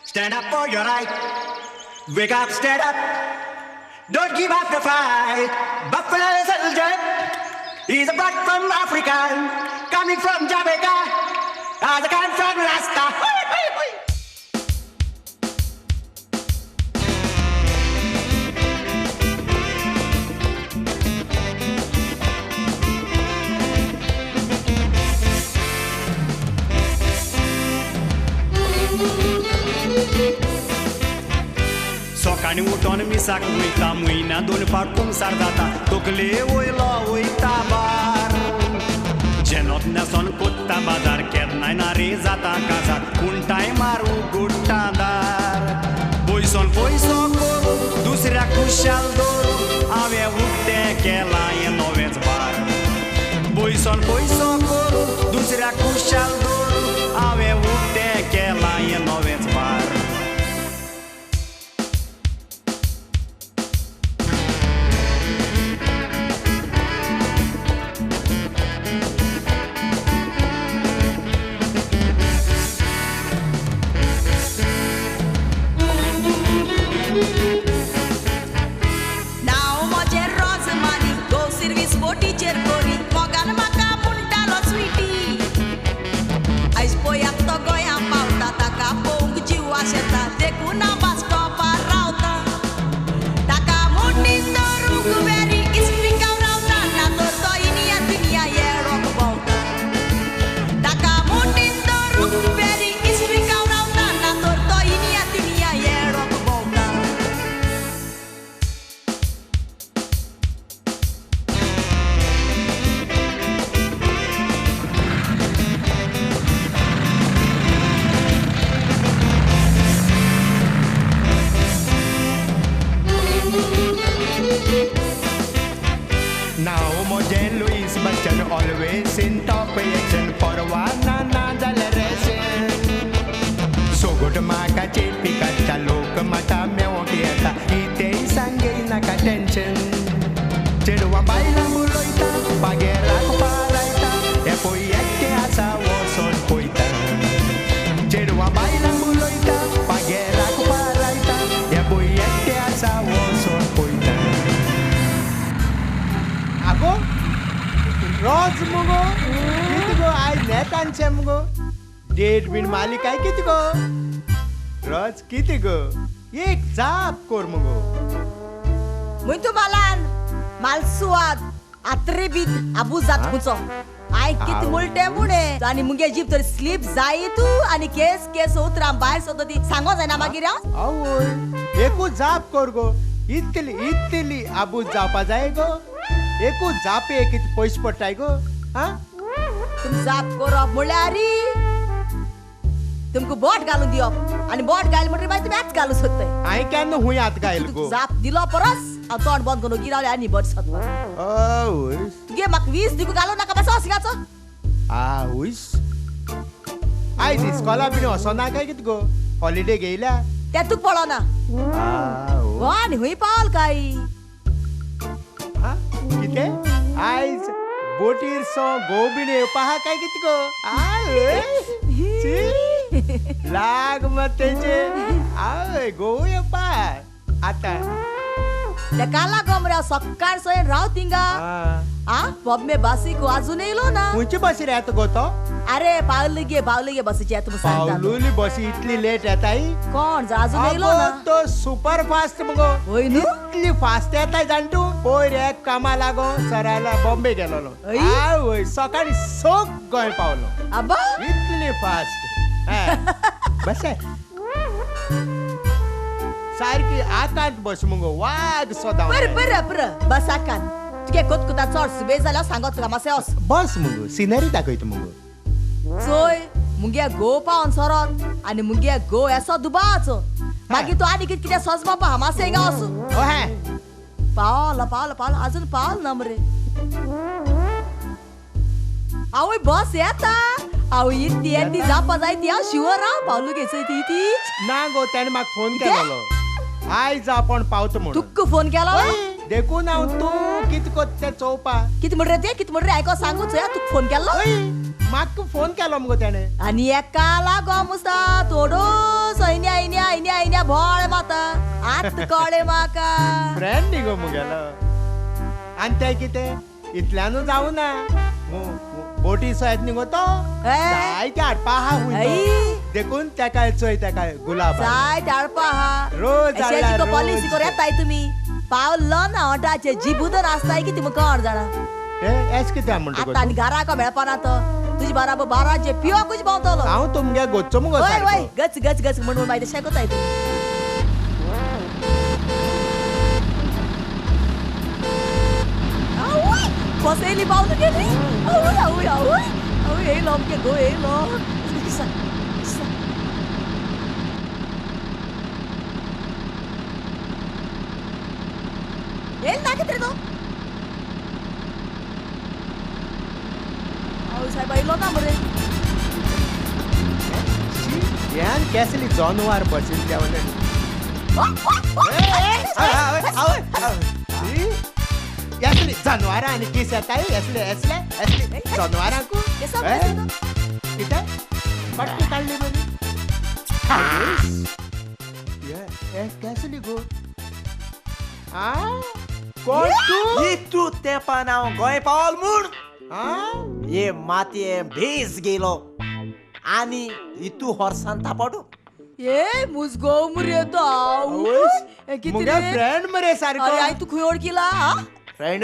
[SPEAKER 16] Stand up for your right. Wake up, stand up. Don't give up the fight. Buffalo soldier. He's a blood from Africa. Coming from Jamaica. As I come from Rasta. सकाळी उठोन मिसाक वयता म्हयन्या 2 फावट कुंसार जाता तकले वयलो वयता बार जेनोत नेसोन कोत्ता बाजार केन्नाय ना रे जाता काजार कुंटाय मारू गुट्टादार पयसोन पयसो करू दुसऱ्याक खुशाल दवरू हांवें उक्तें केलां हें नवेंच बार पयसोन पयसो करू दुसऱ्याक खुशाल दवरू हांवें उक्तें केलां हें नवेंच बार.
[SPEAKER 4] always in top position for one another relation. So good maka chepi kacha lok mata meokiata ite sange naka tension. Cheduwa baila muloita pagera kupalaita e poi eke asa woson poita. Cheduwa baila muloita pagera kupalaita e poi eke asa woson poita.
[SPEAKER 14] Ako? रोज मुगो किती गो आज नेतांचे मुगो डेट बीन मालिक आहे किती गो रोज किती गो एक जाप कोर मुगो
[SPEAKER 6] muito malan mal suad atrevit abuzat kucho ai kit multe mune ani munge jeep तर स्लीप जाई तू आणि केस केस उतरा बाहेर सोदती सांगो जाय ना मागीर
[SPEAKER 14] आवय एकू जाप कोर गो इतली अबूज जावपा जाय गो एकू जापे किती पैसे पडटाय गो हा
[SPEAKER 6] तुम जाप करप म्हळ्यारी तुमको बोट घालून दिवप आणि बोट घाल म्हणजे माहिती मॅच घालू सोदतय
[SPEAKER 14] हांवें केन्ना हुंय हात घायल गो
[SPEAKER 6] जाप दिलो परस तोंड बंद करून गिरावले आनी बट सत्व
[SPEAKER 14] आवय
[SPEAKER 6] तुगे म्हाका 20 दिकू घालू नाका बस सिंगाचो
[SPEAKER 14] आवयस आयज इस्कॉला बीन वसोना काय कित गो हॉलिडे घेयल्या
[SPEAKER 6] ते तुक पळोना वान हुंय पावल काय
[SPEAKER 14] किते आयज बोटीर सो गोबीन येवपा हा काय कित गो आवय लाग मतेचे आवय गो येवपा आता
[SPEAKER 6] तेका लागो मरे सकाळ सयन राव थिंगा बॉम्बे बासीक अजून येयलो ना
[SPEAKER 4] खंयची बसी रे येता गो तो
[SPEAKER 6] अरे पावली बसीची येता सांगता
[SPEAKER 4] पावलोली बसी इतली लेट येताय
[SPEAKER 6] कोण जा अजून येयलो ना
[SPEAKER 4] तो सुपर फास्ट मगो
[SPEAKER 6] होय न्हू
[SPEAKER 4] इतली फास्ट येताय जाणटू पयर एक कामा लागो सरायला बॉम्बे गेलोलो आवय सकाळी सोक गोंय पावलो
[SPEAKER 6] अब्बा
[SPEAKER 4] इतली फास्ट बस सारकी आकांत बस मगो वाग सोदा
[SPEAKER 6] बर बस आकान तुगे कोतकुता चड सुबे जाल्यार सांगत तुका मातशें वस
[SPEAKER 4] बस मगो सिनरी दाखयता मगो
[SPEAKER 6] चोय मुगे गो पावन सरत आनी मुगे गो एसो दुबाचो मागीर तूं आनी कितें सज बापा मातशें हिंगा वस पावला अजून पावल ना मरे आवय बस येता आवय इतली जावपा जाय ती हांव शिवर राव पावलू घेचय ती
[SPEAKER 4] ना गो ताणें म्हाका फोन केलो आयज आपण पावता म्हणून
[SPEAKER 6] तुक्क फोन केलो
[SPEAKER 4] देखून हांव तूं कितें कोत तें चोवपा
[SPEAKER 6] कितें म्हणटा रे आयको सांगूच तुका फोन केलो
[SPEAKER 4] म्हाका फोन केलो मगो ताणें
[SPEAKER 6] आनी एका लागो मुस्ता थोडो सैन्या भोळ माता आत कळे म्हाका
[SPEAKER 4] फ्रेंड न्ही गो मुगेलो आनी तें कितें इतल्यानूच जावं ना बोटी सयत न्ही गो तो जायते हाडपा आहा देखून तेका चोय तेका गुलाब
[SPEAKER 6] जायते हाडपा आहा
[SPEAKER 4] रोज
[SPEAKER 6] शेजीको पॉलिसी कोर येताय तुमी पावलो ना हॉटाचे जिबुदर आसताय की तुमकां कोण जाणा
[SPEAKER 4] एश कितें म्हणटा
[SPEAKER 6] आतां आनी घराको मेळपाना तो तुजी बराबर बाराचे पिवकूच भोंवतलो
[SPEAKER 4] हांव तुमगे गोच्चो मुगो
[SPEAKER 6] वय गच म्हणून मागीर शेकोताय तुमी बसयली पावलो गेली आवय येयलो अमके गो येयलो येयलो ना कितें तो साहेब येयलो ना मरे
[SPEAKER 4] ह्यान केसली जानवर बसीन देवले यसले जानवर आनी किस येताय यसले जानवरांकू कितें पट्टी काडली बरी केसली गो कोण
[SPEAKER 14] तू तेपान हांव गोंय पावल म्हूण ये मातये भेस गेलो आनी इतू हॉर्सान तापडू
[SPEAKER 6] ए मुजगो मरे तो
[SPEAKER 4] मुगे फ्रेंड मरे सारको
[SPEAKER 6] अरे तू खंय ओळखीला
[SPEAKER 4] friend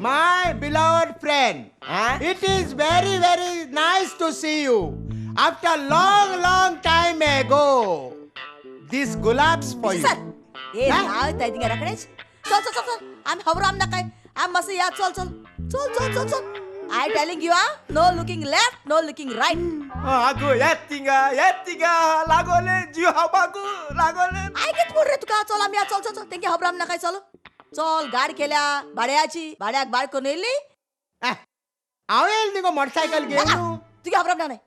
[SPEAKER 4] my beloved friend it is very very nice to see you after long time ago this gulabs for you
[SPEAKER 6] ए नाव ताई तिंगा रकडेच चल आम हवराम ना काय आम मस या चल I telling you no looking left no looking right
[SPEAKER 14] आगो येतिंगा लागोले जीव हाबागो लागोले
[SPEAKER 6] आय गेट बोल रे तुका चल आम या चल तेंगे हवराम ना काय चल गाडी केल्या भाड्याची भाड्याक बाळ कोण येयली
[SPEAKER 4] हांव येयली न्ही गो मोटरसायकल घेवन
[SPEAKER 6] तुगे हवराम ना नाही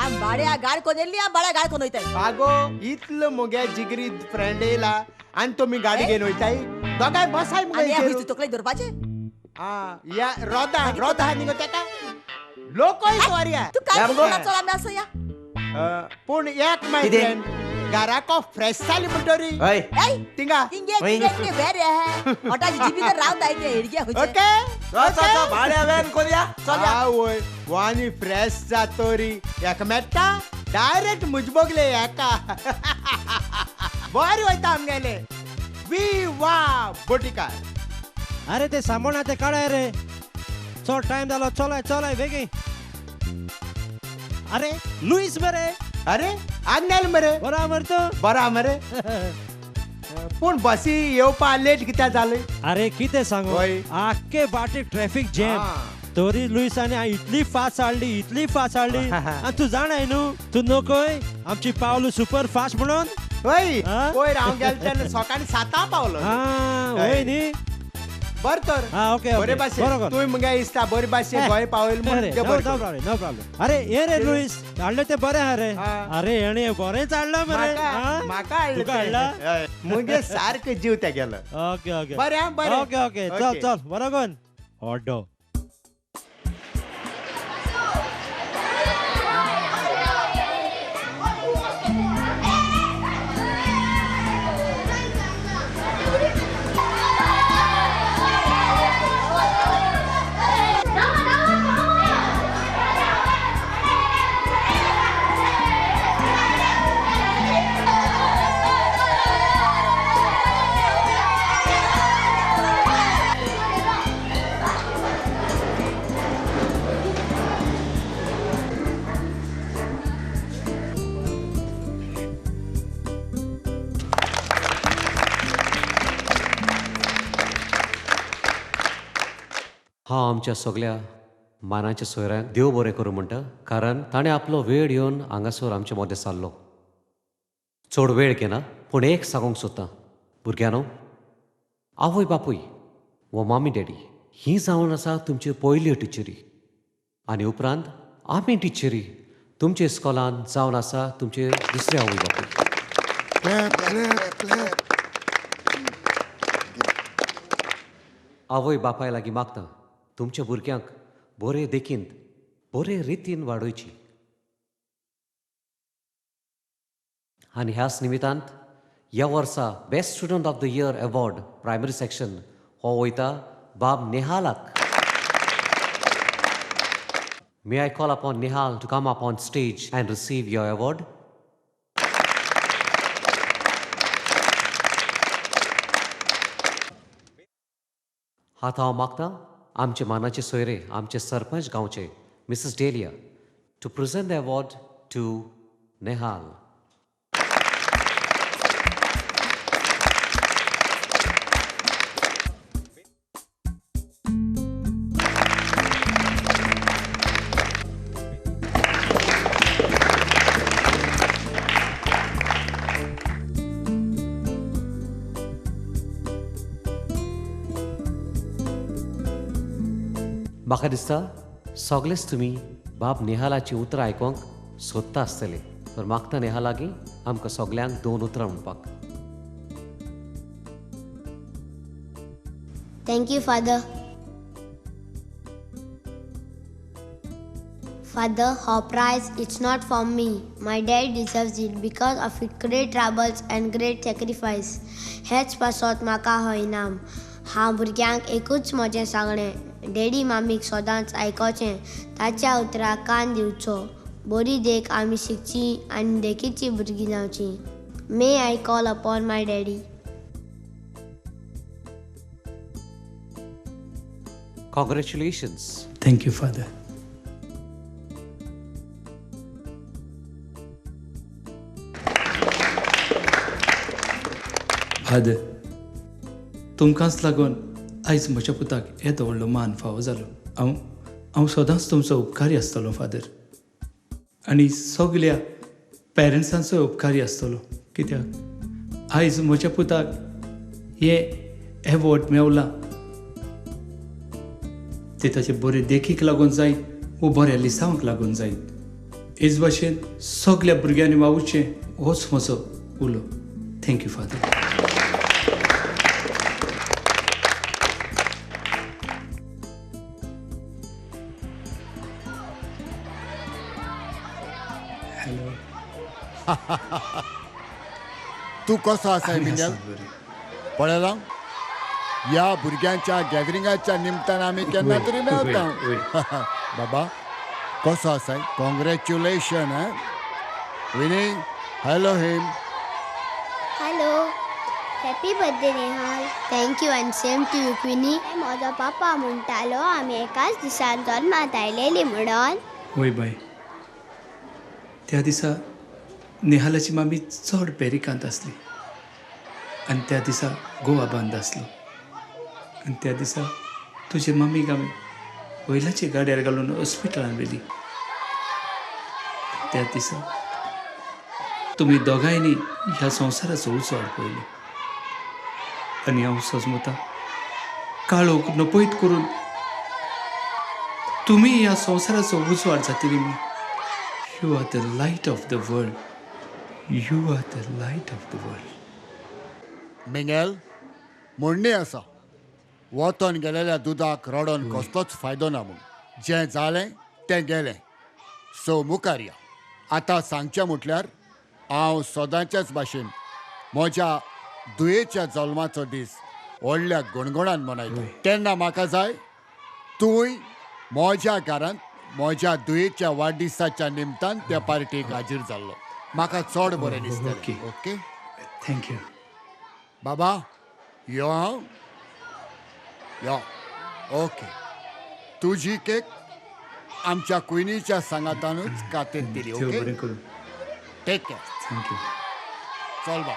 [SPEAKER 6] आम भाड्या गाडी कोण येयली आम भाड्या गाडी कोण वयताय
[SPEAKER 4] आगो इतलो मुगे जिगरी फ्रेंड येयला आनी तुमी गाडी घेवन वयताय दोगांय बसाय
[SPEAKER 6] मुगे तकले धरपाचे
[SPEAKER 4] या रोदा न्ही गो तेका लोकोय वारिया
[SPEAKER 6] तू काय बोलना चल आमी असं या
[SPEAKER 4] पूण एक माय फ्रेंड घराको फ्रेश जाली म्हणटोरी
[SPEAKER 6] ए
[SPEAKER 4] तिंगा
[SPEAKER 6] तिंगे वेरे है ओटाची जीबी तर रावताय ते हेडगे होचे
[SPEAKER 4] ओके
[SPEAKER 14] चल भाड्या वेन कोरिया चल या
[SPEAKER 4] ओय वानी फ्रेश जातोरी एक मेट्टा डायरेक्ट मुजबोगले एका बरी वयता आमगेले वी वा बोटिकार
[SPEAKER 18] अरे ते सामोना ते काढाय रे चल टाइम झालो चलाय बेगी अरे लुईस मरे
[SPEAKER 4] अरे आग्नेल मरे बरा मरे पूण बसी येवपा लेट कित्याक जालें
[SPEAKER 18] अरे कितें सांगू आख्खे बाटेक ट्रॅफिक जॅम तोरी लुईसाने इतली फास्ट हाडली आनी तू जाणाय न्हू तू नकोय आमची पावलो सुपर फास्ट म्हणून
[SPEAKER 4] वय हांव गेल तेन्ना सकाळी 7 पावलो
[SPEAKER 18] वय न्ही
[SPEAKER 4] बर तर
[SPEAKER 18] ओके
[SPEAKER 4] बरे भाशे तूं मुगे इस्ता बरे भाशे गोंय पावयल
[SPEAKER 18] नो प्रॉब्लेम अरे ये रे लुईस हाडले ते बरे हा रे अरे येणे बरेच हाडला मरे
[SPEAKER 4] म्हाका हाडला मुगे सारको जीव ते गेलो
[SPEAKER 18] ओके
[SPEAKER 4] बरे
[SPEAKER 18] ओके चल बरोबर ऑडो
[SPEAKER 12] हांव आमच्या सगळ्या मानाच्या सोयऱ्यांक देव बरें करूं म्हणटा, कारण ताणें आपलो वेळ येवन हांगासर आमचे मदें सारलो. चड वेळ घेना, पूण एक सांगूंक सोदतां, भुरग्यानो, आवय बापूय वो मामी डॅडी ही जावन आसा तुमची पयली टिचरी, आनी उपरांत आमी टिचरी तुमच्या इस्कॉलान जावन आसा तुमचे दुसरे आवय बापूय. आवय बापाय लागीं मागता तुमच्या भुरग्यांक बरे देखींत बरे रितीन वाडोवची. आनी ह्याच निमितांत ह्या वर्सा best student of the year award primary section हो वयता बाब नेहालाक. May I call upon Nihal to come up on stage and receive your award? हात हांव मागतां आमचे मानाचे सोयरे, आमचे सरपंच गांवचे Mrs Delia, to present the award to Nehal. म्हाका दिसता सगळेच तुमी बाब नेहालाची उतरां आयकोंक सोदता आसतले, तर मागता नेहा लागीं आमकां सगल्यांक 2 उतरां म्हणपाक.
[SPEAKER 11] Thank you, Father. Father, her prize, it's not for me. My dad deserves it because of his great troubles and great sacrifice. हेच पासत म्हाका हो इनाम. हांव भुरग्यांक एकूच म्हजें सांगणें, डॅडी मामीक सदांच आयकोचें, ताच्या उतराक कान दिवचो, बरी देख आमी शिकची आनी देखीची भुरगीं जावची. May I call upon my daddy.
[SPEAKER 12] Congratulations.
[SPEAKER 17] Thank you, Father. Father, तुमकांच लागून आयज म्हज्या पुताक येदो व्हडलो मान फावो जालो. हांव सदांच तुमचो उपकारी आसतलो, फादर, आनी सगल्या पेरंट्सांचो उपकारी आसतलो, कित्याक आयज म्हज्या पुताक हे एवॉर्ड मेवला ते ताचे बरे देखीक लागून जायत वो बऱ्या लिसांक लागून जायत. हेच भाशेन सगल्या भुरग्यांनी वावुचें होच म्हजो उलो. Thank you, father.
[SPEAKER 8] तूं कसो आसा मिनेल? पळयला, ह्या भुरग्यांच्या गॅदरिंगाच्या निमतान आमी केन्ना तरी मेळटा. बाबा कसो आसाय? कॉंग्रॅच्युलेशन. विनी, हॅलो हेम.
[SPEAKER 11] Hello, happy birthday Nehal. Thank you and same to you Queenie. म्हजो पप्पा म्हणटालो आमी एकाच दिसान जल्मात आयलेली म्हणून.
[SPEAKER 17] वय बाय, त्या दिसा नेहालाची मामी चड बेरिकांत आसली आनी त्या दिसा गोवा बंद आसलो, आनी त्या दिसा तुजे मम्मीक आमी वयल्याचे गाड्यार घालून हॉस्पिटलान व्हेली. त्या दिसा तुमी दोगांयनी ह्या संवसाराचो उजवाड पळयलो, आनी हांव सजमतां काळोख नपयत करून तुमी ह्या संवसाराचो उजवाड जातली म्हूण. You are the light of the world. You are the light of the world.
[SPEAKER 8] Mingel, म्हणणी आसा, वतन गेलेल्या दुदाक रडोन कसलोच फायदो ना म्हूण. जें जालें तें गेलें. सो मुखार या. आतां सांगचें म्हटल्यार हांव सदांच्याच भाशेन म्हज्या दुयेच्या जल्माचो दीस व्हडल्या गणगणान मनयता. तेन्ना म्हाका जाय तूंय म्हज्या घरांत म्हज्या दुयेच्या वाडदिसाच्या निमतान त्या पार्टीक हाजीर जाल्लो. म्हाका चड बरें दिसता. Okay,
[SPEAKER 17] thank you.
[SPEAKER 8] बाबा यो हांव यो. ओके, तुजी केक आमच्या कुयनीच्या सांगातानूच कातेर दिली. Okay, take care.
[SPEAKER 17] थँक्यू.
[SPEAKER 8] चल बा.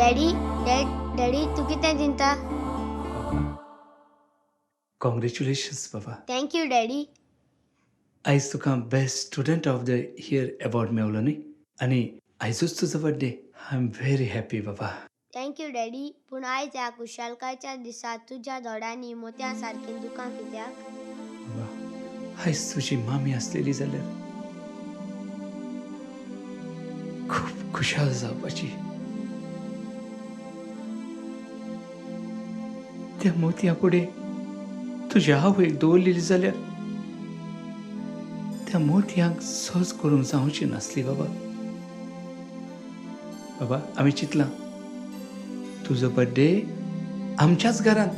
[SPEAKER 11] डॅडी तू कितें चिंता
[SPEAKER 17] कॉंग्रॅच्युलेशन्स बाबा
[SPEAKER 11] थँक्यू डॅडी
[SPEAKER 17] आयज तुका best student of the year award मेवलो न्ही आनी आयजूच तुजो birthday I am very happy बाबा
[SPEAKER 11] थँक्यू डॅडी पूण आयज ह्या कुशालकाच्या दिसा तुज्या दोडांनी मोत्या सारकी दुकां कित्याक
[SPEAKER 17] आयज तुजी मामी आसलेली जाल्यार खूब खुशाल जावपाची त्या मोतया फुडें तुज्या आवयक दवरलेली जाल्यार त्या मोतयांक सहज करूंक जावची नासली बाबा बाबा आमी चिंतलां तुजो बर्थडे आमच्याच घरान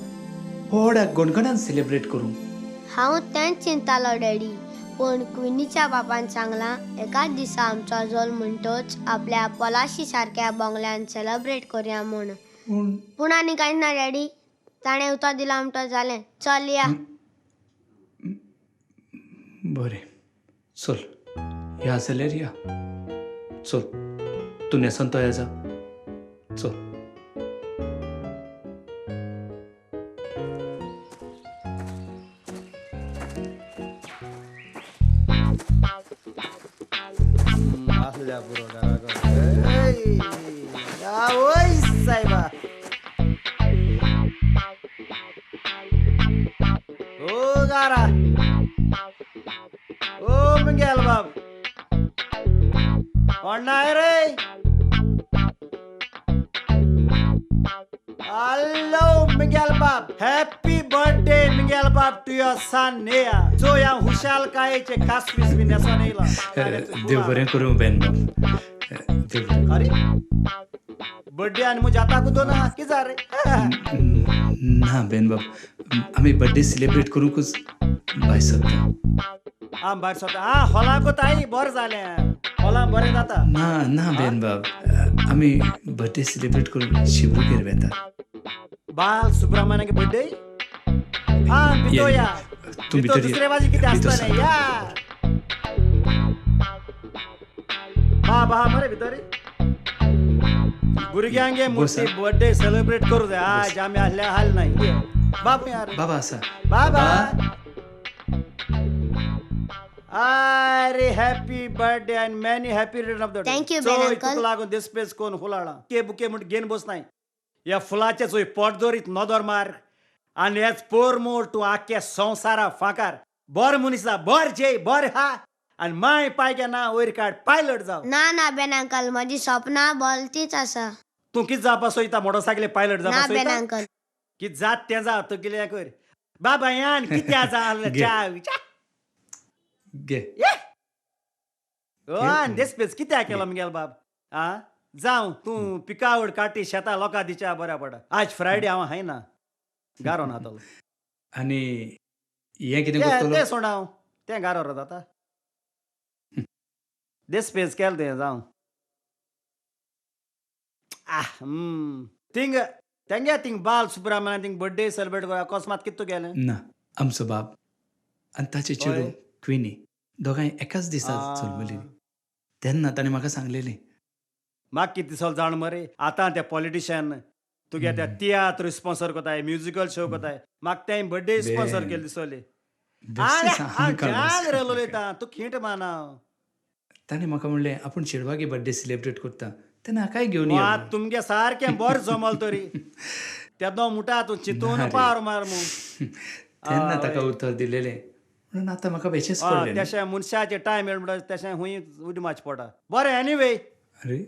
[SPEAKER 17] व्हडा गणगणान सेलिब्रेट करूंक
[SPEAKER 11] हांव तेंच चिंतालो डॅडी पूण क्विनीच्या बापान सांगलां एकाच दिसा आमचो जल्म म्हणटोच आपल्या पलाशी सारक्या बंगल्यान सेलिब्रेट करया म्हूण पूण आनी कांय ना डॅडी ताणें उतर दिला म्हणटो जालें चल या
[SPEAKER 17] बरें चल या जाल्यार या चल तूं न्हेसन तयार जा चल
[SPEAKER 16] असल्या पुरो ओय साहेबा ओ गारा ओ मंगेल बाब कोण नाही रे हॅलो मंगेल बाब हॅपी बर्थडे मंगेल बाब टू युअर सन नेहा जो या हुशाल कायेचे खास पीस बी नेसो नेला
[SPEAKER 17] देव बरें करूं बेन बाब देव बरें
[SPEAKER 16] अरे बर्थडे आणि मुझे आता कुदो ना की जा रे
[SPEAKER 17] ना बेन बाब आमी बर्थडे सेलिब्रेट करूंकूच भायर सरता
[SPEAKER 16] आम भायर सरता हॉला कोताय बर जालें हॉला बरें जाता
[SPEAKER 17] ना ना बेन बाब आमी बर्थडे सेलिब्रेट करूंक शिवगेर वेता
[SPEAKER 16] बाल सुब्रमण्य बर्थडे भितो या
[SPEAKER 17] तूं
[SPEAKER 16] भितो
[SPEAKER 17] भितर
[SPEAKER 16] दुसरे बाजी कितें आसतलें या बा मरे भितर भुरग्यांगे मोठी बर्थडे सेलिब्रेट करू जाय आज आमी आसल्या हाल नाही बाप यार
[SPEAKER 17] बाबा आसा
[SPEAKER 16] बाबा अरे happy birthday and many happy return of the day
[SPEAKER 11] Thank you, Ben uncle.
[SPEAKER 16] लागून दिस पेज कोण फुलाळा के बुके म्हण घेन बस नाही या फुलाचे चोय पोटदोरीत नदर मार आनी हेच पोर मोर तूं आख्या संवसारा फाकार बर मुनिसा बर जेय बर हा आनी माय पायगे ना वयर काड पायलट जाव
[SPEAKER 11] ना बेन अंकल म्हजी सपना बोलतीच आसा
[SPEAKER 16] तूं कित जावपा सोयता मोटरसायकले पायलट
[SPEAKER 11] ना
[SPEAKER 16] जावपा
[SPEAKER 11] बेन
[SPEAKER 16] सोयता
[SPEAKER 11] अंकल
[SPEAKER 16] कित जात तें जाव तूं कितें कर बाबा यान कित्या जाल
[SPEAKER 17] घे.
[SPEAKER 16] च्या
[SPEAKER 17] गे
[SPEAKER 16] देस पेज कित्या केलो मगेल बाब जावं तूं पिकावड काटी शेतां लोकां दिच्या बऱ्या पडा आज फ्रायडे हांव हाय ना गारो नातलो
[SPEAKER 17] आनी हें कितें करतलो
[SPEAKER 16] तें सोड हांव तें गारो रो जाता देस पेज केल तें जावं थिंग तेंगे थिंग बाल सुब्रमण्य थिंग बर्थडे सेलिब्रेट कर अकस्मात कित गेलें
[SPEAKER 17] ना आमचो बाब आनी ताचे चेडूं क्विनी दोगांय एकाच दिसा चलमली तेन्ना ताणें म्हाका सांगलेलें
[SPEAKER 16] म्हाका कितें दिसलो जाण मरे आतां ते पॉलिटिशियन तुगे त्या तियात्र स्पॉन्सर कोताय म्युजिकल शो कोताय म्हाका तें बर्थडे स्पॉन्सर केले दिसले रे उलयता तूं खींट मानाव
[SPEAKER 17] ताणें म्हाका म्हणलें आपूण चेडवागे बर्थडे सेलिब्रेट करता तेन्ना हाकाय घेवन यो
[SPEAKER 16] तुमगे सारकें बरें जमल तरी तेदो मुठा तूं चिंतून पार मार मू
[SPEAKER 17] तेन्ना ताका उतर दिलेलें म्हणून आतां म्हाका बेचेस पडलें
[SPEAKER 16] तशें मनशाचे टायम येल म्हणटा तशें हुंय उडी मारचें पडटा बरें एनीवे
[SPEAKER 17] अरे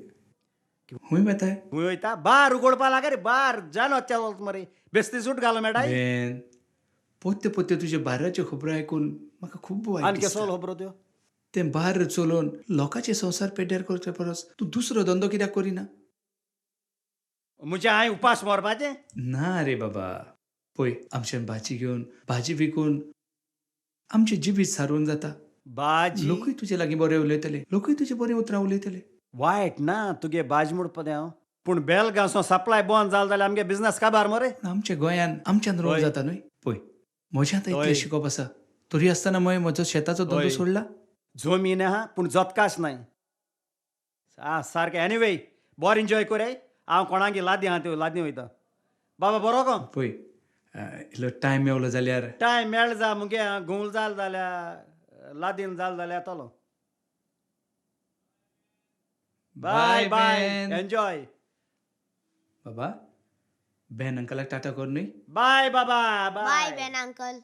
[SPEAKER 17] हुंय मेताय
[SPEAKER 16] हुंय वयता बार उगडपा लागा रे बार जालो चलत मरे बेस्ती सूट घालो मेळटा
[SPEAKER 17] पोत्ते पोत्ते तुजे भायराच्यो खबरो आयकून म्हाका खूब वायट
[SPEAKER 16] आनी
[SPEAKER 17] दिसता.
[SPEAKER 16] केसो खबरो त्यो
[SPEAKER 17] तें भायर चलोवन लोकांचे संवसार पेड्ड्यार करचे परस तूं दुसरो धंदो कित्याक करिना
[SPEAKER 16] म्हणजे हांवें उपास मारपाचें
[SPEAKER 17] ना रे बाबा पळय आमच्यान भाजी घेवन भाजी विकून आमचें जिवीत सारून जाता
[SPEAKER 16] भाजी
[SPEAKER 17] लोकूय तुजे लागीं बरें उलयतले लोकूय तुजे बरें उतरां उलयतले
[SPEAKER 16] वायट ना तुगे भाजी म्हणपा हांव पूण बेलगांवचो सप्लाय बंद जालो जाल्यार आमगे बिझनस काबार मरे
[SPEAKER 17] आमच्या गोंयान आमच्यान रोग जाता न्हय पळय म्हजें आतां इतलें शिकोवप आसा तरी आसतना म्हजो शेताचो धंदो सोडला
[SPEAKER 16] जमीन आहा पूण जोतकाच नाही सारकें एनीवे बरें एन्जॉय कर हांव कोणागे लादी आहा त्यो लादी वयता बाबा बरो गो
[SPEAKER 17] पळय इल्लो टायम मेवलो जाल्यार
[SPEAKER 16] टायम मेळ जा मुगे घुंवल जाल जाल्यार लादीन जाल जाल्यार येतलो बाय बाय एन्जॉय
[SPEAKER 17] बाबा बेन अंकलाक टाटा कर न्ही
[SPEAKER 16] बाय बाबा
[SPEAKER 11] बाय बेन अंकल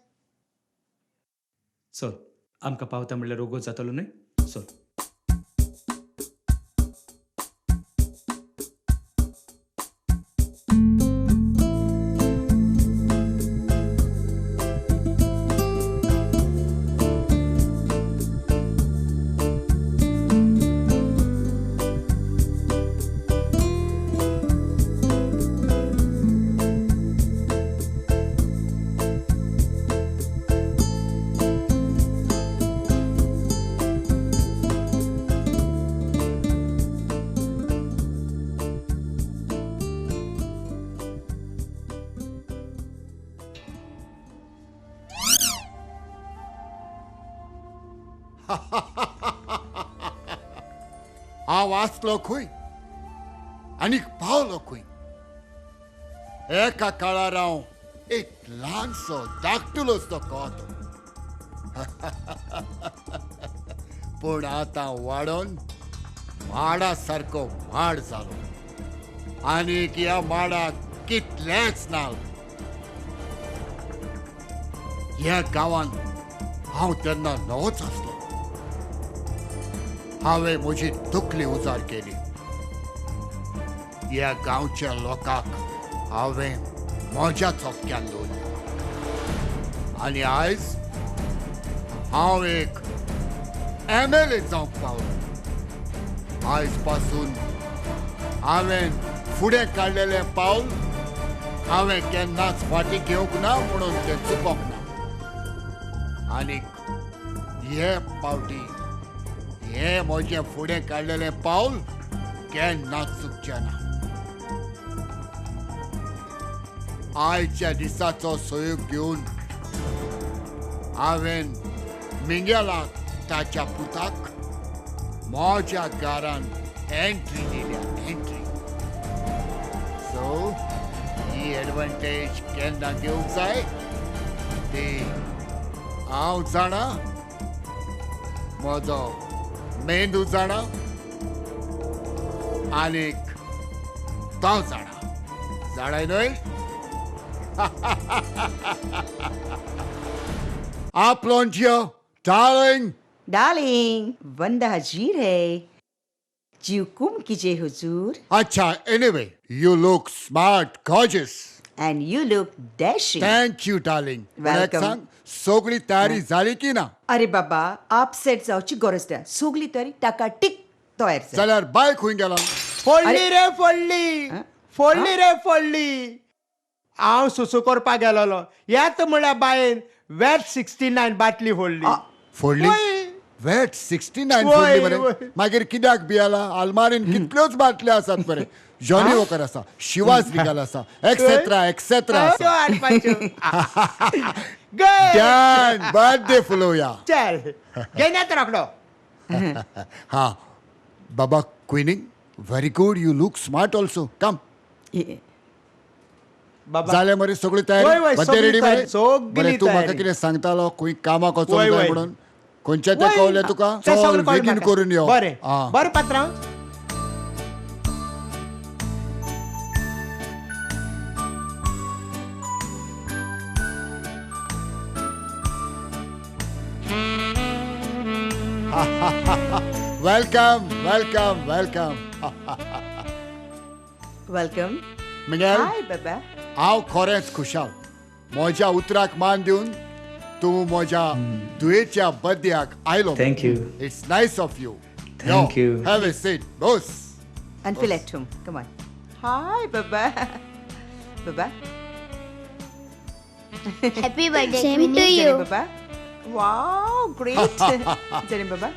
[SPEAKER 17] चल आमकां पावता म्हणल्यार रोगोच जातलो न्ही चल
[SPEAKER 8] हांव वाचलो खंय आनीक पावलो खंय एका काळार हांव एक ल्हानसो धाकटुलोसो कोतो पूण आतां वाडोन माडा सारको माड जालो आनीक ह्या माडाक कितलेच नाल ह्या गांवांत हांव तेन्ना नवोच आसलो हांवें म्हजी तकली उजार केली ह्या गांवच्या लोकांक हांवें म्हज्या चोपक्यान दवरलें आनी आयज हांव एक MLA जावंक पावलो आयज पासून हांवें फुडें काडलेलें पावल हांवें केन्नाच फाटीं घेवंक ना म्हणून तें चुकोवंक ना आनीक हे पावटी हे म्हजें फुडें काडलेलें पावल केन्नाच चुकचें ना आयच्या दिसाचो सयोग घेवन हांवें मिंगेलाक ताच्या पुताक म्हज्या घरान एंट्री दिल्या एंट्री सो ही एडवांटेज केन्ना घेवंक जाय ती हांव जाणा म्हजो मेंदू जाणा आनीक तो जाणा जाणाय न्हय Aploncio, darling.
[SPEAKER 15] Darling, wanda hajir hai. Jiu kum kije huzur.
[SPEAKER 8] Acha, anyway, you look smart, gorgeous.
[SPEAKER 15] And you look dashing.
[SPEAKER 8] Thank you, darling.
[SPEAKER 15] Welcome.
[SPEAKER 8] सगळी तयारी झाली की ना?
[SPEAKER 15] अरे बाबा, आप सेट जावची गरज ना. सगळी तयारी टाकाटिक तयार जाली.
[SPEAKER 8] जाल्यार बाय खंय गेला?
[SPEAKER 4] फोडली रे फोडली हांव सुसू करपाक गेलोलो येत म्हळ्यार बायेन वॅट 69 बाटली
[SPEAKER 8] फोडली वॅट 69 फोडली मरे मागीर कित्याक भियाला आलमारीन कितल्योच बाटल्यो आसात मरे जॉनी वॉकर आसा शिवाज रिगाल आसा एक्सेट्रा आसा बर्थडे फुलोवया
[SPEAKER 4] चल घेण्यात राखलो
[SPEAKER 8] हा बाबा क्विनिंग very good you look smart also कम जाले मरे सगळी तयारी बद्दे रेडी मरे बरे तू म्हाका कितें सांगतालो खंय कामाक वचोंक जाय म्हणून खंयचे ते कळले तुका चल बेगीन करून यो
[SPEAKER 4] बरें बरें पात्रांव
[SPEAKER 8] welcome welcome welcome
[SPEAKER 15] welcome
[SPEAKER 8] Miguel
[SPEAKER 15] hi बाबा
[SPEAKER 8] हांव खरेंच खुशाल म्हज्या उतराक मान दिवन तूं म्हज्या दुयेच्या बर्थडेक आयलो
[SPEAKER 17] thank you
[SPEAKER 8] it's nice of you
[SPEAKER 17] thank you
[SPEAKER 8] have a seat bus
[SPEAKER 15] and feel at home come on hi baba baba
[SPEAKER 11] Happy birthday Same Queenie. to you.
[SPEAKER 15] baba wow great जरे बाबा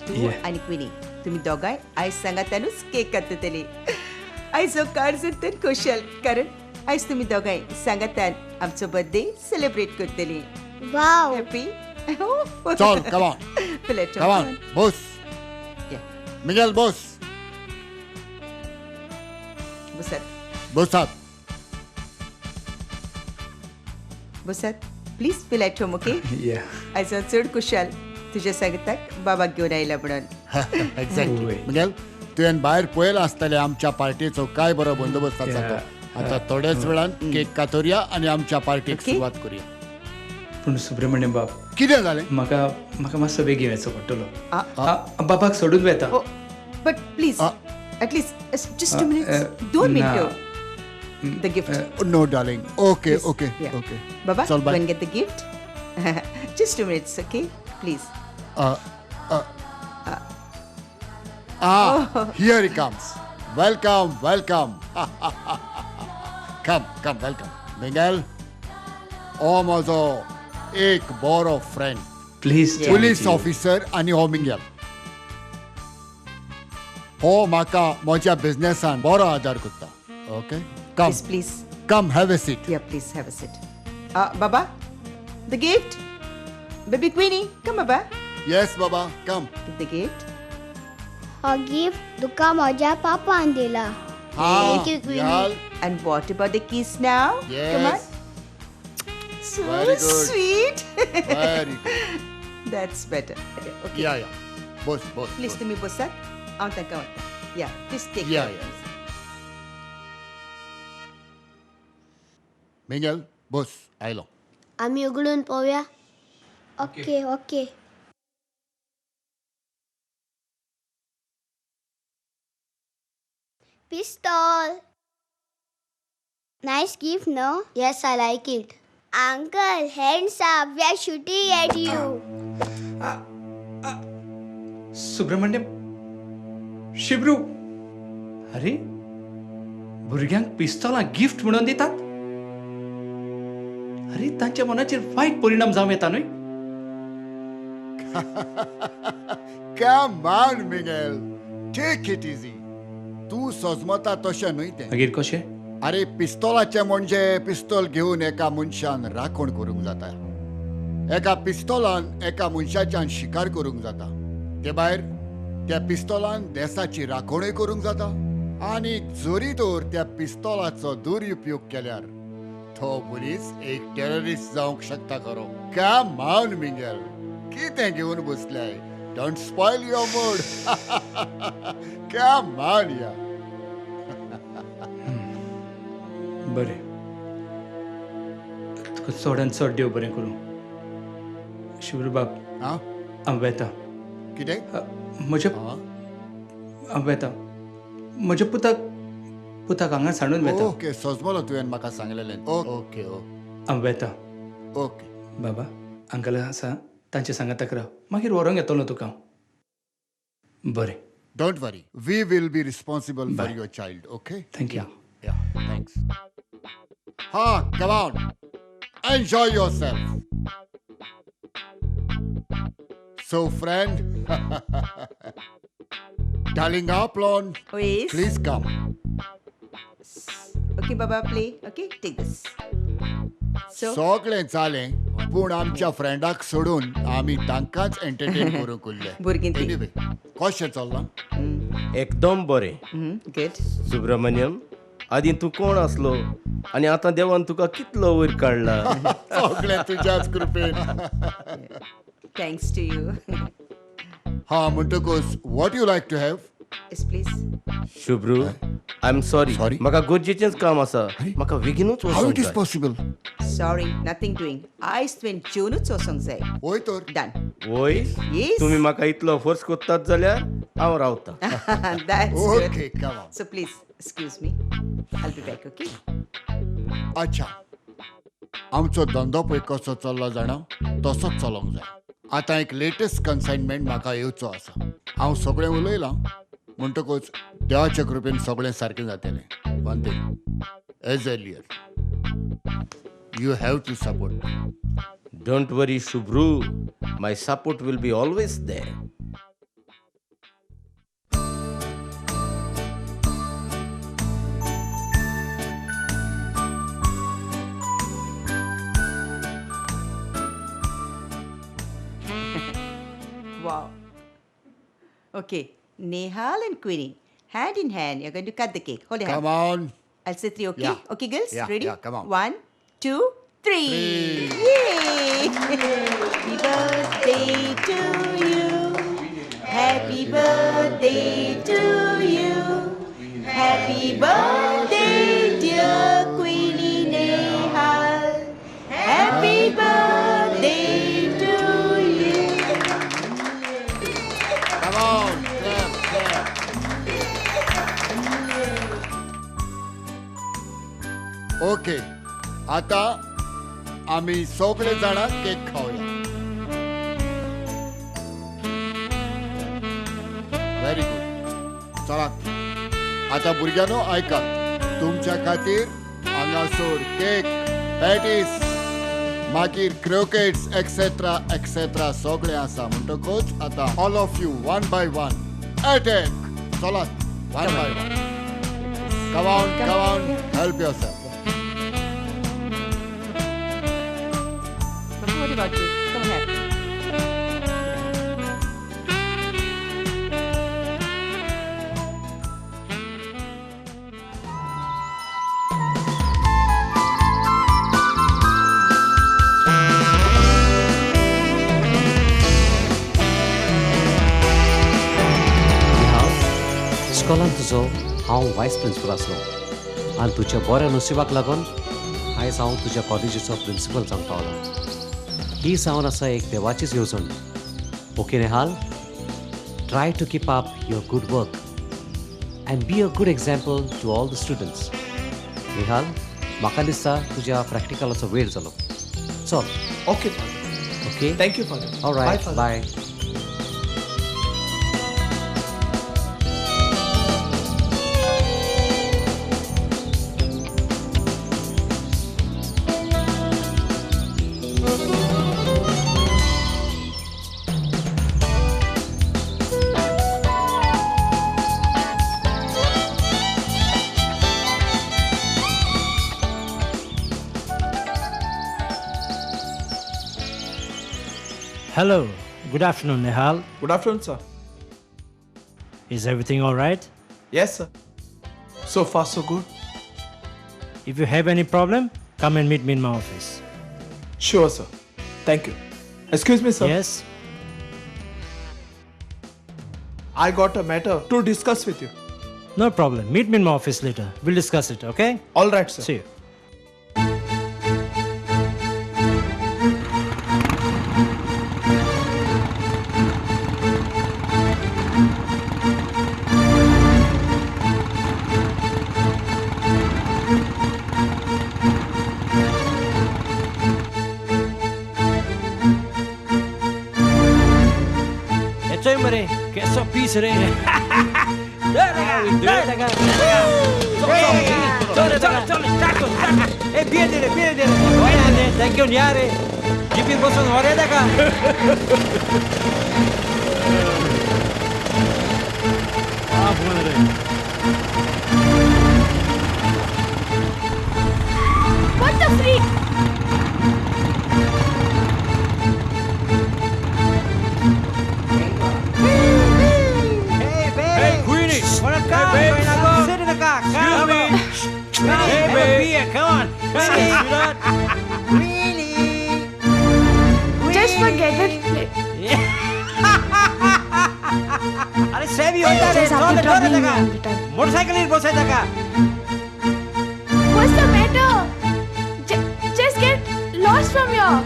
[SPEAKER 15] तू आणि क्विनी तुम्ही दोगांय आयज सांगातानूच केक काततली आयज हो कारजतन खुशाल कारण आयज तुम्ही दोगांय सांगातान आमचो बर्थडे सेलिब्रेट करतली
[SPEAKER 11] Wow.
[SPEAKER 15] हॅपी
[SPEAKER 8] चल come on
[SPEAKER 15] feel at
[SPEAKER 8] come
[SPEAKER 15] home
[SPEAKER 8] on बस मिगेल बस
[SPEAKER 15] बसात
[SPEAKER 8] बसात
[SPEAKER 15] बसात please feel at home okay
[SPEAKER 17] या
[SPEAKER 15] आयज हांव चड खुशाल तुज्या सांगताक बाबाक घेवन आयला म्हणून
[SPEAKER 8] एक्झॅक्टली म्हणजे तुवें भायर पळयलां आसतलें आमच्या पार्टीचो काय बरो बंदोबस्त आसा तो आता थोड्याच वेळान केक कातोरया आनी आमच्या पार्टीक सुरवात करूया
[SPEAKER 17] पूण सुब्रमण्यम बाब
[SPEAKER 8] कितें जालें
[SPEAKER 17] म्हाका म्हाका मातसो बेगीन वचचो पडटलो बाबाक सोडून वेता
[SPEAKER 15] but please at least just 2 minutes 2 minutes the gift
[SPEAKER 8] no darling okay
[SPEAKER 15] Yes.
[SPEAKER 8] Okay
[SPEAKER 15] Yeah.
[SPEAKER 8] Okay
[SPEAKER 15] Baba,
[SPEAKER 8] चल
[SPEAKER 15] go
[SPEAKER 8] buy
[SPEAKER 15] and get the gift. Just 2 minutes, okay? Please.
[SPEAKER 8] Here he comes. Welcome, welcome. Come, welcome. Miguel, हो म्हजो एक बरो फ्रेंड
[SPEAKER 17] प्लीज
[SPEAKER 8] पुलीस ऑफिसर आनी हो मिंगल हो म्हाका म्हज्या बिझनेसान बरो आदार करता okay come
[SPEAKER 15] Please.
[SPEAKER 8] Come have a seat
[SPEAKER 15] Yeah, please have a seat. Baba, the gift. Baby Queenie, come, Baba.
[SPEAKER 8] Yes बाबा कम
[SPEAKER 15] Give the gift.
[SPEAKER 11] हो गिफ्ट तुका म्हज्या पापान दिला. Thank you, Queenie.
[SPEAKER 8] याल
[SPEAKER 15] And what about the kiss now? Come on.
[SPEAKER 8] Yes
[SPEAKER 15] So
[SPEAKER 8] Very good.
[SPEAKER 15] sweet.
[SPEAKER 8] Very good
[SPEAKER 15] That's better. Okay.
[SPEAKER 8] या बस
[SPEAKER 15] Please, तुम्ही बसात. हांव ताका वता. Yeah, please take
[SPEAKER 8] Yeah,
[SPEAKER 15] care.
[SPEAKER 8] yeah. मिंगल बस आयलो
[SPEAKER 11] आम्ही उगडून पळोवया. Okay. Pistol. Nice gift, no? Yes, I like it. Uncle, hands up. We are shooting at you.
[SPEAKER 17] Subramaniam Shibru अरे भुरग्यांक पिस्तॉलां गिफ्ट म्हणून दितात अरे तांच्या मनाचेर वायट परिणाम जावं येता न्हय
[SPEAKER 8] Come on, Miguel. Take it easy. तू सजमता तशें न्हय तें
[SPEAKER 17] मागीर कशें
[SPEAKER 8] अरे पिस्तोलाचें म्हणजे पिस्तोल घेवन एका मनशान राखण करूंक जाता एका पिस्तोलान एका मनशाच्यान शिकार करूंक जाता ते भायर त्या पिस्तोलान देशाची राखणूय करूंक जाता आनी जोरी तर त्या पिस्तोलाचो दुरुपयोग केल्यार तो पुलीस एक टेररिस्ट जावंक शकता खरो कम ऑन मिंगल कितें घेवन बसल्याय don't spoil your mood come on या
[SPEAKER 17] बरें तुका चडान चड देव बरें करूं शिब्रू बाब हांव वेता
[SPEAKER 8] कितें
[SPEAKER 17] म्हज्या हांव वेता म्हज्या पुताक हांगा सांडून वेता
[SPEAKER 8] ओके सजमलो तुवें म्हाका सांगलेलें ओके
[SPEAKER 17] हांव वेता
[SPEAKER 8] ओके
[SPEAKER 17] बाबा अंकल आसा तांचे सांगाताक राव मागीर व्हरोंक येतलो तुका हांव बरें
[SPEAKER 8] don't worry we will be responsible for your child okay
[SPEAKER 17] thank you
[SPEAKER 8] या थँक्स हा come on enjoy yourself So, friend, darling Aplon,
[SPEAKER 15] Yes.
[SPEAKER 8] please come.
[SPEAKER 15] Okay, Baba, play. Okay, take this. So,
[SPEAKER 8] सगळें जालें पूण आमच्या फ्रेंडाक सोडून आमी तांकांच एंटरटेन करूंक उरले
[SPEAKER 15] भुरगीं ती.
[SPEAKER 8] Anyway, कशें चल्लां
[SPEAKER 18] एकदम बरें
[SPEAKER 15] good.
[SPEAKER 18] सुब्रमण्यम आदी तूं कोण असलो आनी आतां देवान तुका कितलो वयर काडला
[SPEAKER 8] सगळें तुज्याच कृपेन
[SPEAKER 15] Thanks to you.
[SPEAKER 8] हा म्हणटकूच what you like to have?
[SPEAKER 15] Yes, please.
[SPEAKER 18] Shubhru I am sorry म्हाका गरजेचेंच काम आसा म्हाका बेगीनूच
[SPEAKER 8] How it is possible?
[SPEAKER 15] Sorry, nothing doing. आयज तुवें जेवनूच वचोंक जाय.
[SPEAKER 8] होय तर
[SPEAKER 15] Done.
[SPEAKER 18] वय
[SPEAKER 15] Yes.
[SPEAKER 18] तुम्ही म्हाका इतलो फोर्स कोत्तात जाल्यार हांव रावता
[SPEAKER 15] That's good.
[SPEAKER 8] Okay, come on.
[SPEAKER 15] So please, excuse me. I'll be back, okay?
[SPEAKER 8] अच्छा आमचो धंदो पळय कसो चल्लो जाणा तसोच चलोंक जाय आतां एक लेटेस्ट कन्सायनमेंट म्हाका येवचो आसा हांव सगळें उलयलां म्हणटकूच देवाच्या कृपेन सगळें सारकें जातलें one thing as earlier you have to support
[SPEAKER 18] don't worry Shubhru my support will be always there
[SPEAKER 15] Wow. Okay, Nehal and Queenie, Hand in hand, you're going to cut the cake. Hold your hand.
[SPEAKER 8] Come on.
[SPEAKER 15] I'll say 3, okay?
[SPEAKER 8] Yeah.
[SPEAKER 15] Okay, girls?
[SPEAKER 8] Yeah,
[SPEAKER 15] Ready?
[SPEAKER 8] yeah, come on.
[SPEAKER 15] 1, 2, 3. Yay! Happy birthday to you. Happy birthday to you. Happy birthday, dear Queenie Nehal. Happy birthday to you.
[SPEAKER 8] Come on. Clap, clap. Okay आता आम्ही सगळे जाण केक खाऊया व्हेरी गुड चला आता भुरग्यानो ऐकात तुमच्या खातीर हांगासर केक पॅटीस मागीर क्रोकेट्स एक्सेट्रा एक्सेट्रा सगळे आसा म्हणटकूच आता all of you one by one attack चलात one by one come on help yourself
[SPEAKER 15] What about you? Come ahead.
[SPEAKER 12] इस्कॉलान तुजो हांव वायस प्रिंसिपल आसलो आनी तुज्या बऱ्या नशिबाक लागून आयज हांव तुज्या कॉलेजीचो प्रिंसिपल जावन पावलो ही जावन आसा एक देवाचीच येवजण okay Nehal try to keep up your good work and be a good example to all the students Nehal म्हाका दिसता तुज्या प्रॅक्टिकलाचो वेळ जालो चल
[SPEAKER 19] okay
[SPEAKER 12] okay
[SPEAKER 19] thank you father
[SPEAKER 12] alright bye
[SPEAKER 18] Hello, good afternoon, Nehal.
[SPEAKER 19] Good afternoon, sir.
[SPEAKER 18] Is everything all right?
[SPEAKER 19] Yes, sir. So far, so good.
[SPEAKER 18] If you have any problem, come and meet me in my office.
[SPEAKER 19] Sure, sir. Thank you. Excuse me, sir.
[SPEAKER 18] Yes?
[SPEAKER 19] I got a matter to discuss with you.
[SPEAKER 18] No problem. Meet me in my office later. We'll discuss it, okay?
[SPEAKER 19] All right, sir.
[SPEAKER 18] See you. Estoy mare, queso piece re. Hey, pierdere. Thank you, Niare. Jipi bosan hore daga.
[SPEAKER 20] What the freak?
[SPEAKER 18] Hey, Queenie! What up, car? Hey, babe. Sit in the car. Excuse me. Hey, babe. Come on.
[SPEAKER 20] Really? Just forget it.
[SPEAKER 18] अरे सेवी होता है चल डोरे लगा मोटरसाइकिल ही बसे लगा
[SPEAKER 20] What's the matter? Just get lost from here.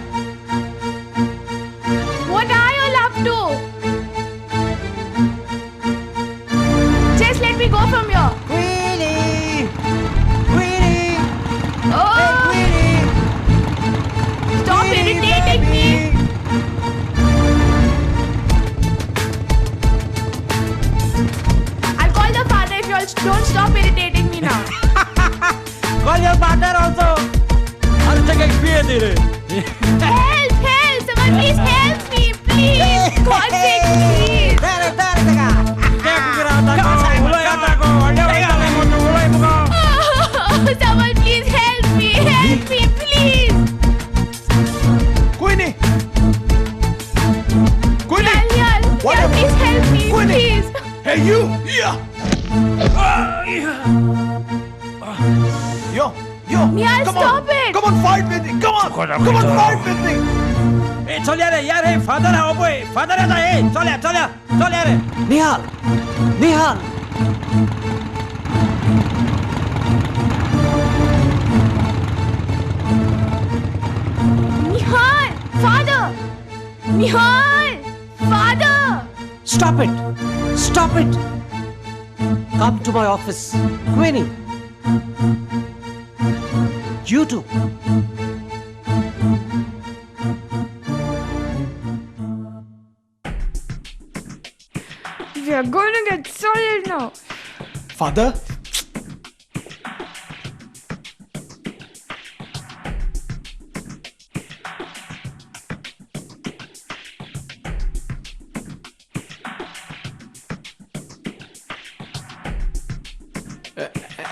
[SPEAKER 20] What are you all up to? Just let me go from here.
[SPEAKER 18] Queenie!
[SPEAKER 20] Oh!
[SPEAKER 18] Hey, Queenie!
[SPEAKER 20] Stop irritating me. I'll call the father if you all don't stop irritating me now.
[SPEAKER 18] Call your partner also. I'll take a beer there.
[SPEAKER 20] Help! Someone please help me, please. God's sake, please. Someone please help me, please.
[SPEAKER 19] Queenie!
[SPEAKER 20] Yeah, please help me, please.
[SPEAKER 19] Hey, you! Yeah! Yo,
[SPEAKER 20] Nihal,
[SPEAKER 19] come
[SPEAKER 20] stop
[SPEAKER 19] on.
[SPEAKER 20] it.
[SPEAKER 19] Come on, fight with me. Come on, fight with me.
[SPEAKER 18] ए चल रे यार हे फादर है ओबे फादर है ए चल यार
[SPEAKER 12] Nihal Nihal
[SPEAKER 20] Nihal, father. Nihal, father.
[SPEAKER 12] Stop it! Stop it! Come to my office. Queenie. You too.
[SPEAKER 20] We are going to get solid now.
[SPEAKER 19] Father?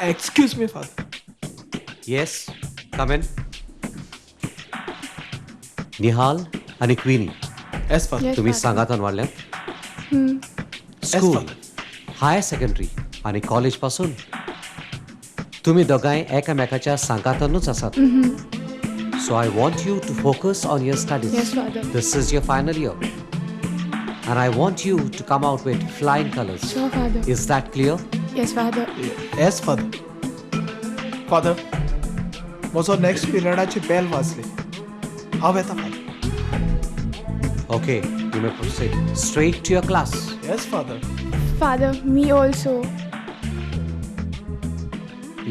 [SPEAKER 19] Excuse me, father.
[SPEAKER 12] Yes, come in. Nihal आणि क्वीनी
[SPEAKER 19] Yes, father.
[SPEAKER 20] Yes,
[SPEAKER 12] तुम्ही
[SPEAKER 20] father.
[SPEAKER 12] सांगातान वाढल्या स्कूल हायर सेकंडरी आणि कॉलेज पासून तुम्ही दोघांय एकामेकाच्या सांगातानूच आसात so I want you to focus on your studies
[SPEAKER 20] Yes, father.
[SPEAKER 12] This is your final year and I want you to come out with flying colors.
[SPEAKER 20] Sure, father.
[SPEAKER 12] Is that clear?
[SPEAKER 20] Yes, father.
[SPEAKER 19] Yes, father. Father, म्हजो नेक्स्ट पिरियडाची बेल वाजली हांव येता father.
[SPEAKER 12] Okay, you may proceed straight to your class.
[SPEAKER 19] Yes, father.
[SPEAKER 20] Father, me also.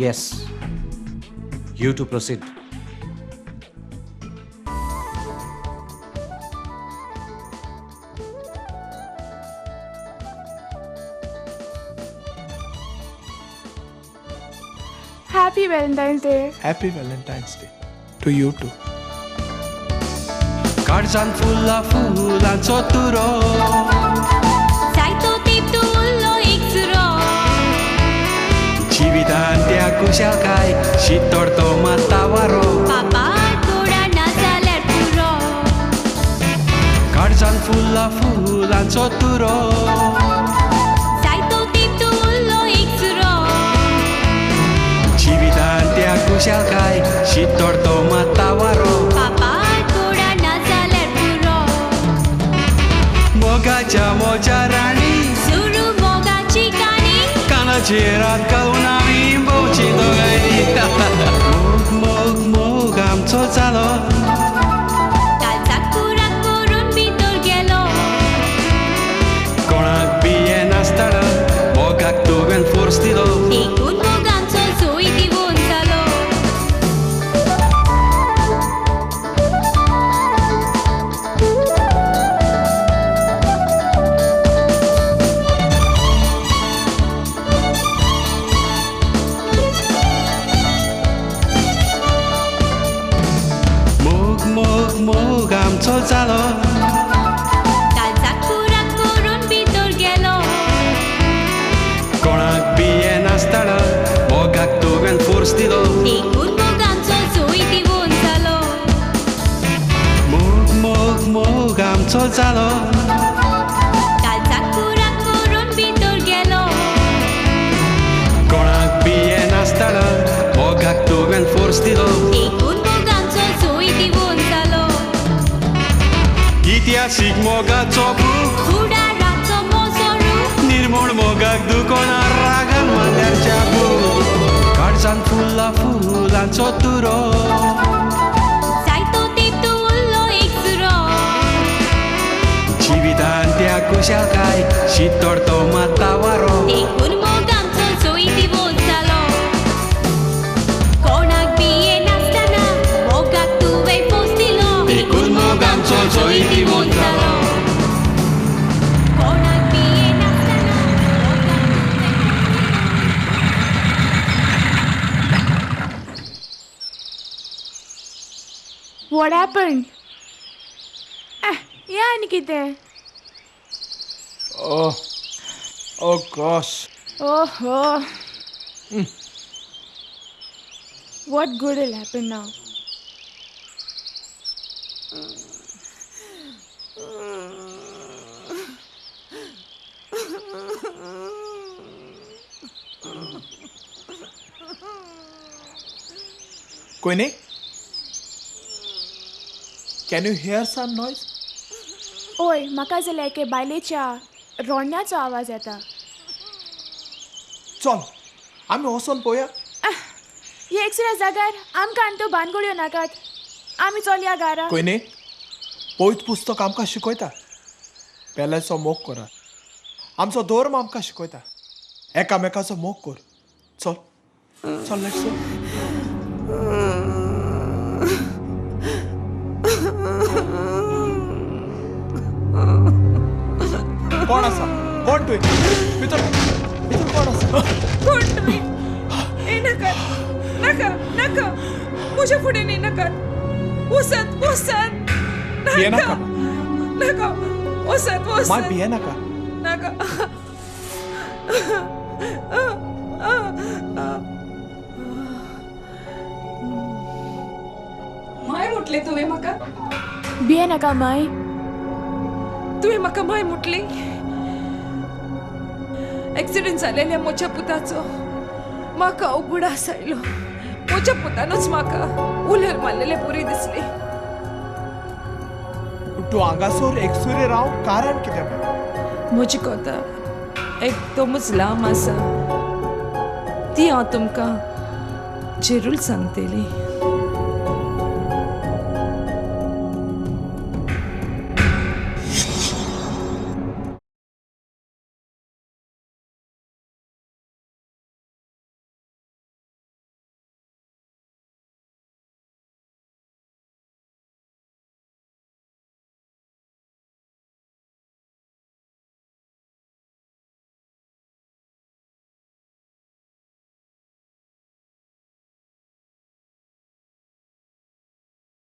[SPEAKER 12] Yes, you to proceed.
[SPEAKER 20] Happy Valentine's Day.
[SPEAKER 19] Happy Valentine's Day to you too.
[SPEAKER 2] काळजान फुला फुलांचो तुरो
[SPEAKER 20] जायतो तेंतूलो एक सुरो
[SPEAKER 2] जिवितान त्या कुशालकाय शितोडतो माता वारो
[SPEAKER 20] पापा थोडा ना जाल्यार पुरो
[SPEAKER 2] काळजान फुला फुलांचो तुरो
[SPEAKER 20] जायतो तेंतूलो एक सुरो
[SPEAKER 2] जिवितान त्या कुशालकाय शितोडतो माता वारो
[SPEAKER 20] पापा थोडा ना जाल्यार पुरो
[SPEAKER 2] मोगाच्या मोच्या राणी
[SPEAKER 20] सुरू मोगाची काणी
[SPEAKER 2] कानाचेर हात घालून आमी भोंवची दोगांयनी मोग मोग मोग आमचो जालो
[SPEAKER 20] कालचाक पुराक करून भितर गेलो
[SPEAKER 2] कोणाक बी हें नासताना मोगाक तुवें फोर्स दिलो
[SPEAKER 20] देखून मोगांचो जोय दिवून जालो
[SPEAKER 2] मोग मोग मोग आमचो जालो
[SPEAKER 20] कालचाक पुराक करून भितर गेलो
[SPEAKER 2] कोणाक बी हें नासताना मोगाक तुवें फोर्स दिलो
[SPEAKER 20] देखून मोगांचो जोय दिवून जालो
[SPEAKER 2] मोग मोग मोग आमचो जालो
[SPEAKER 20] कालचाक पुराक करून भितर गेलो
[SPEAKER 2] कोणाक बी हें नासताना मोगाक तुवें फोर्स दिलो
[SPEAKER 20] देखून मोगांचो जोय दिवून जालो
[SPEAKER 2] इतिहासीक मोगाचो बूक
[SPEAKER 20] फुडाराचो मोजोरू
[SPEAKER 2] निर्मूळ मोगाक दुकोना रागान मारल्यार चाबूक काळजान फुला फुलांचो तुरो
[SPEAKER 20] जायतो तेंतू उरलो एक सुरो
[SPEAKER 2] जिवितान त्या कुशालकाय शितोडतो माता वारो
[SPEAKER 20] देखून मोगांचो जोय दिवून जालो कोणाक बिये नासतना मोगाक तुवें फोर्स दिलो
[SPEAKER 2] देखून मोगांचो जोय दिवून जालो
[SPEAKER 20] कोणाक बिये नासतना What happened? Yeah, आनी कितें?
[SPEAKER 19] Oh gosh.
[SPEAKER 20] Oh. What good will happen now?
[SPEAKER 19] कोणी can you hear some noise?
[SPEAKER 20] ओय म्हाका जाल्यार एके बायलेच्या रोडण्याचो आवाज येता.
[SPEAKER 19] चल आमी वचोन पळोवया.
[SPEAKER 20] एकसऱ्या जाग्यार आमकां आनी त्यो भानगड्यो नाकात. आमी चलया घरा.
[SPEAKER 19] कोणी पयत पुस्तक आमकां शिकयता. पेल्याचो मोग करा. आमचो धर्म आमकां शिकयता. एकामेकाचो मोग कर. चल चल लेट्स कोण आसा? कोण तुवें? भितर कोण आसा?
[SPEAKER 21] कोण तुमी? ए नाका नाका नाका म्हज्या फुडें न्ही नाकात. वसत वसत
[SPEAKER 19] भिये नाका.
[SPEAKER 21] नाका वसत वसत.
[SPEAKER 19] माय भिये नाका.
[SPEAKER 21] नाका. माय म्हटले तुवें म्हाका?
[SPEAKER 20] भिये नाका माय.
[SPEAKER 21] तुवें म्हाका माय म्हटली. एक्सिडेंट जालेल्या म्हज्या पुताचो म्हाका उगडास आयलो. म्हज्या पुतानूच म्हाका उलेर मारलेले पुरी दिसली.
[SPEAKER 19] तूं हांगासर एकसुरी राव कारण कितें?
[SPEAKER 21] म्हजी कथा एकदमच लांब आसा. ती हांव तुमकां जरूर सांगतली.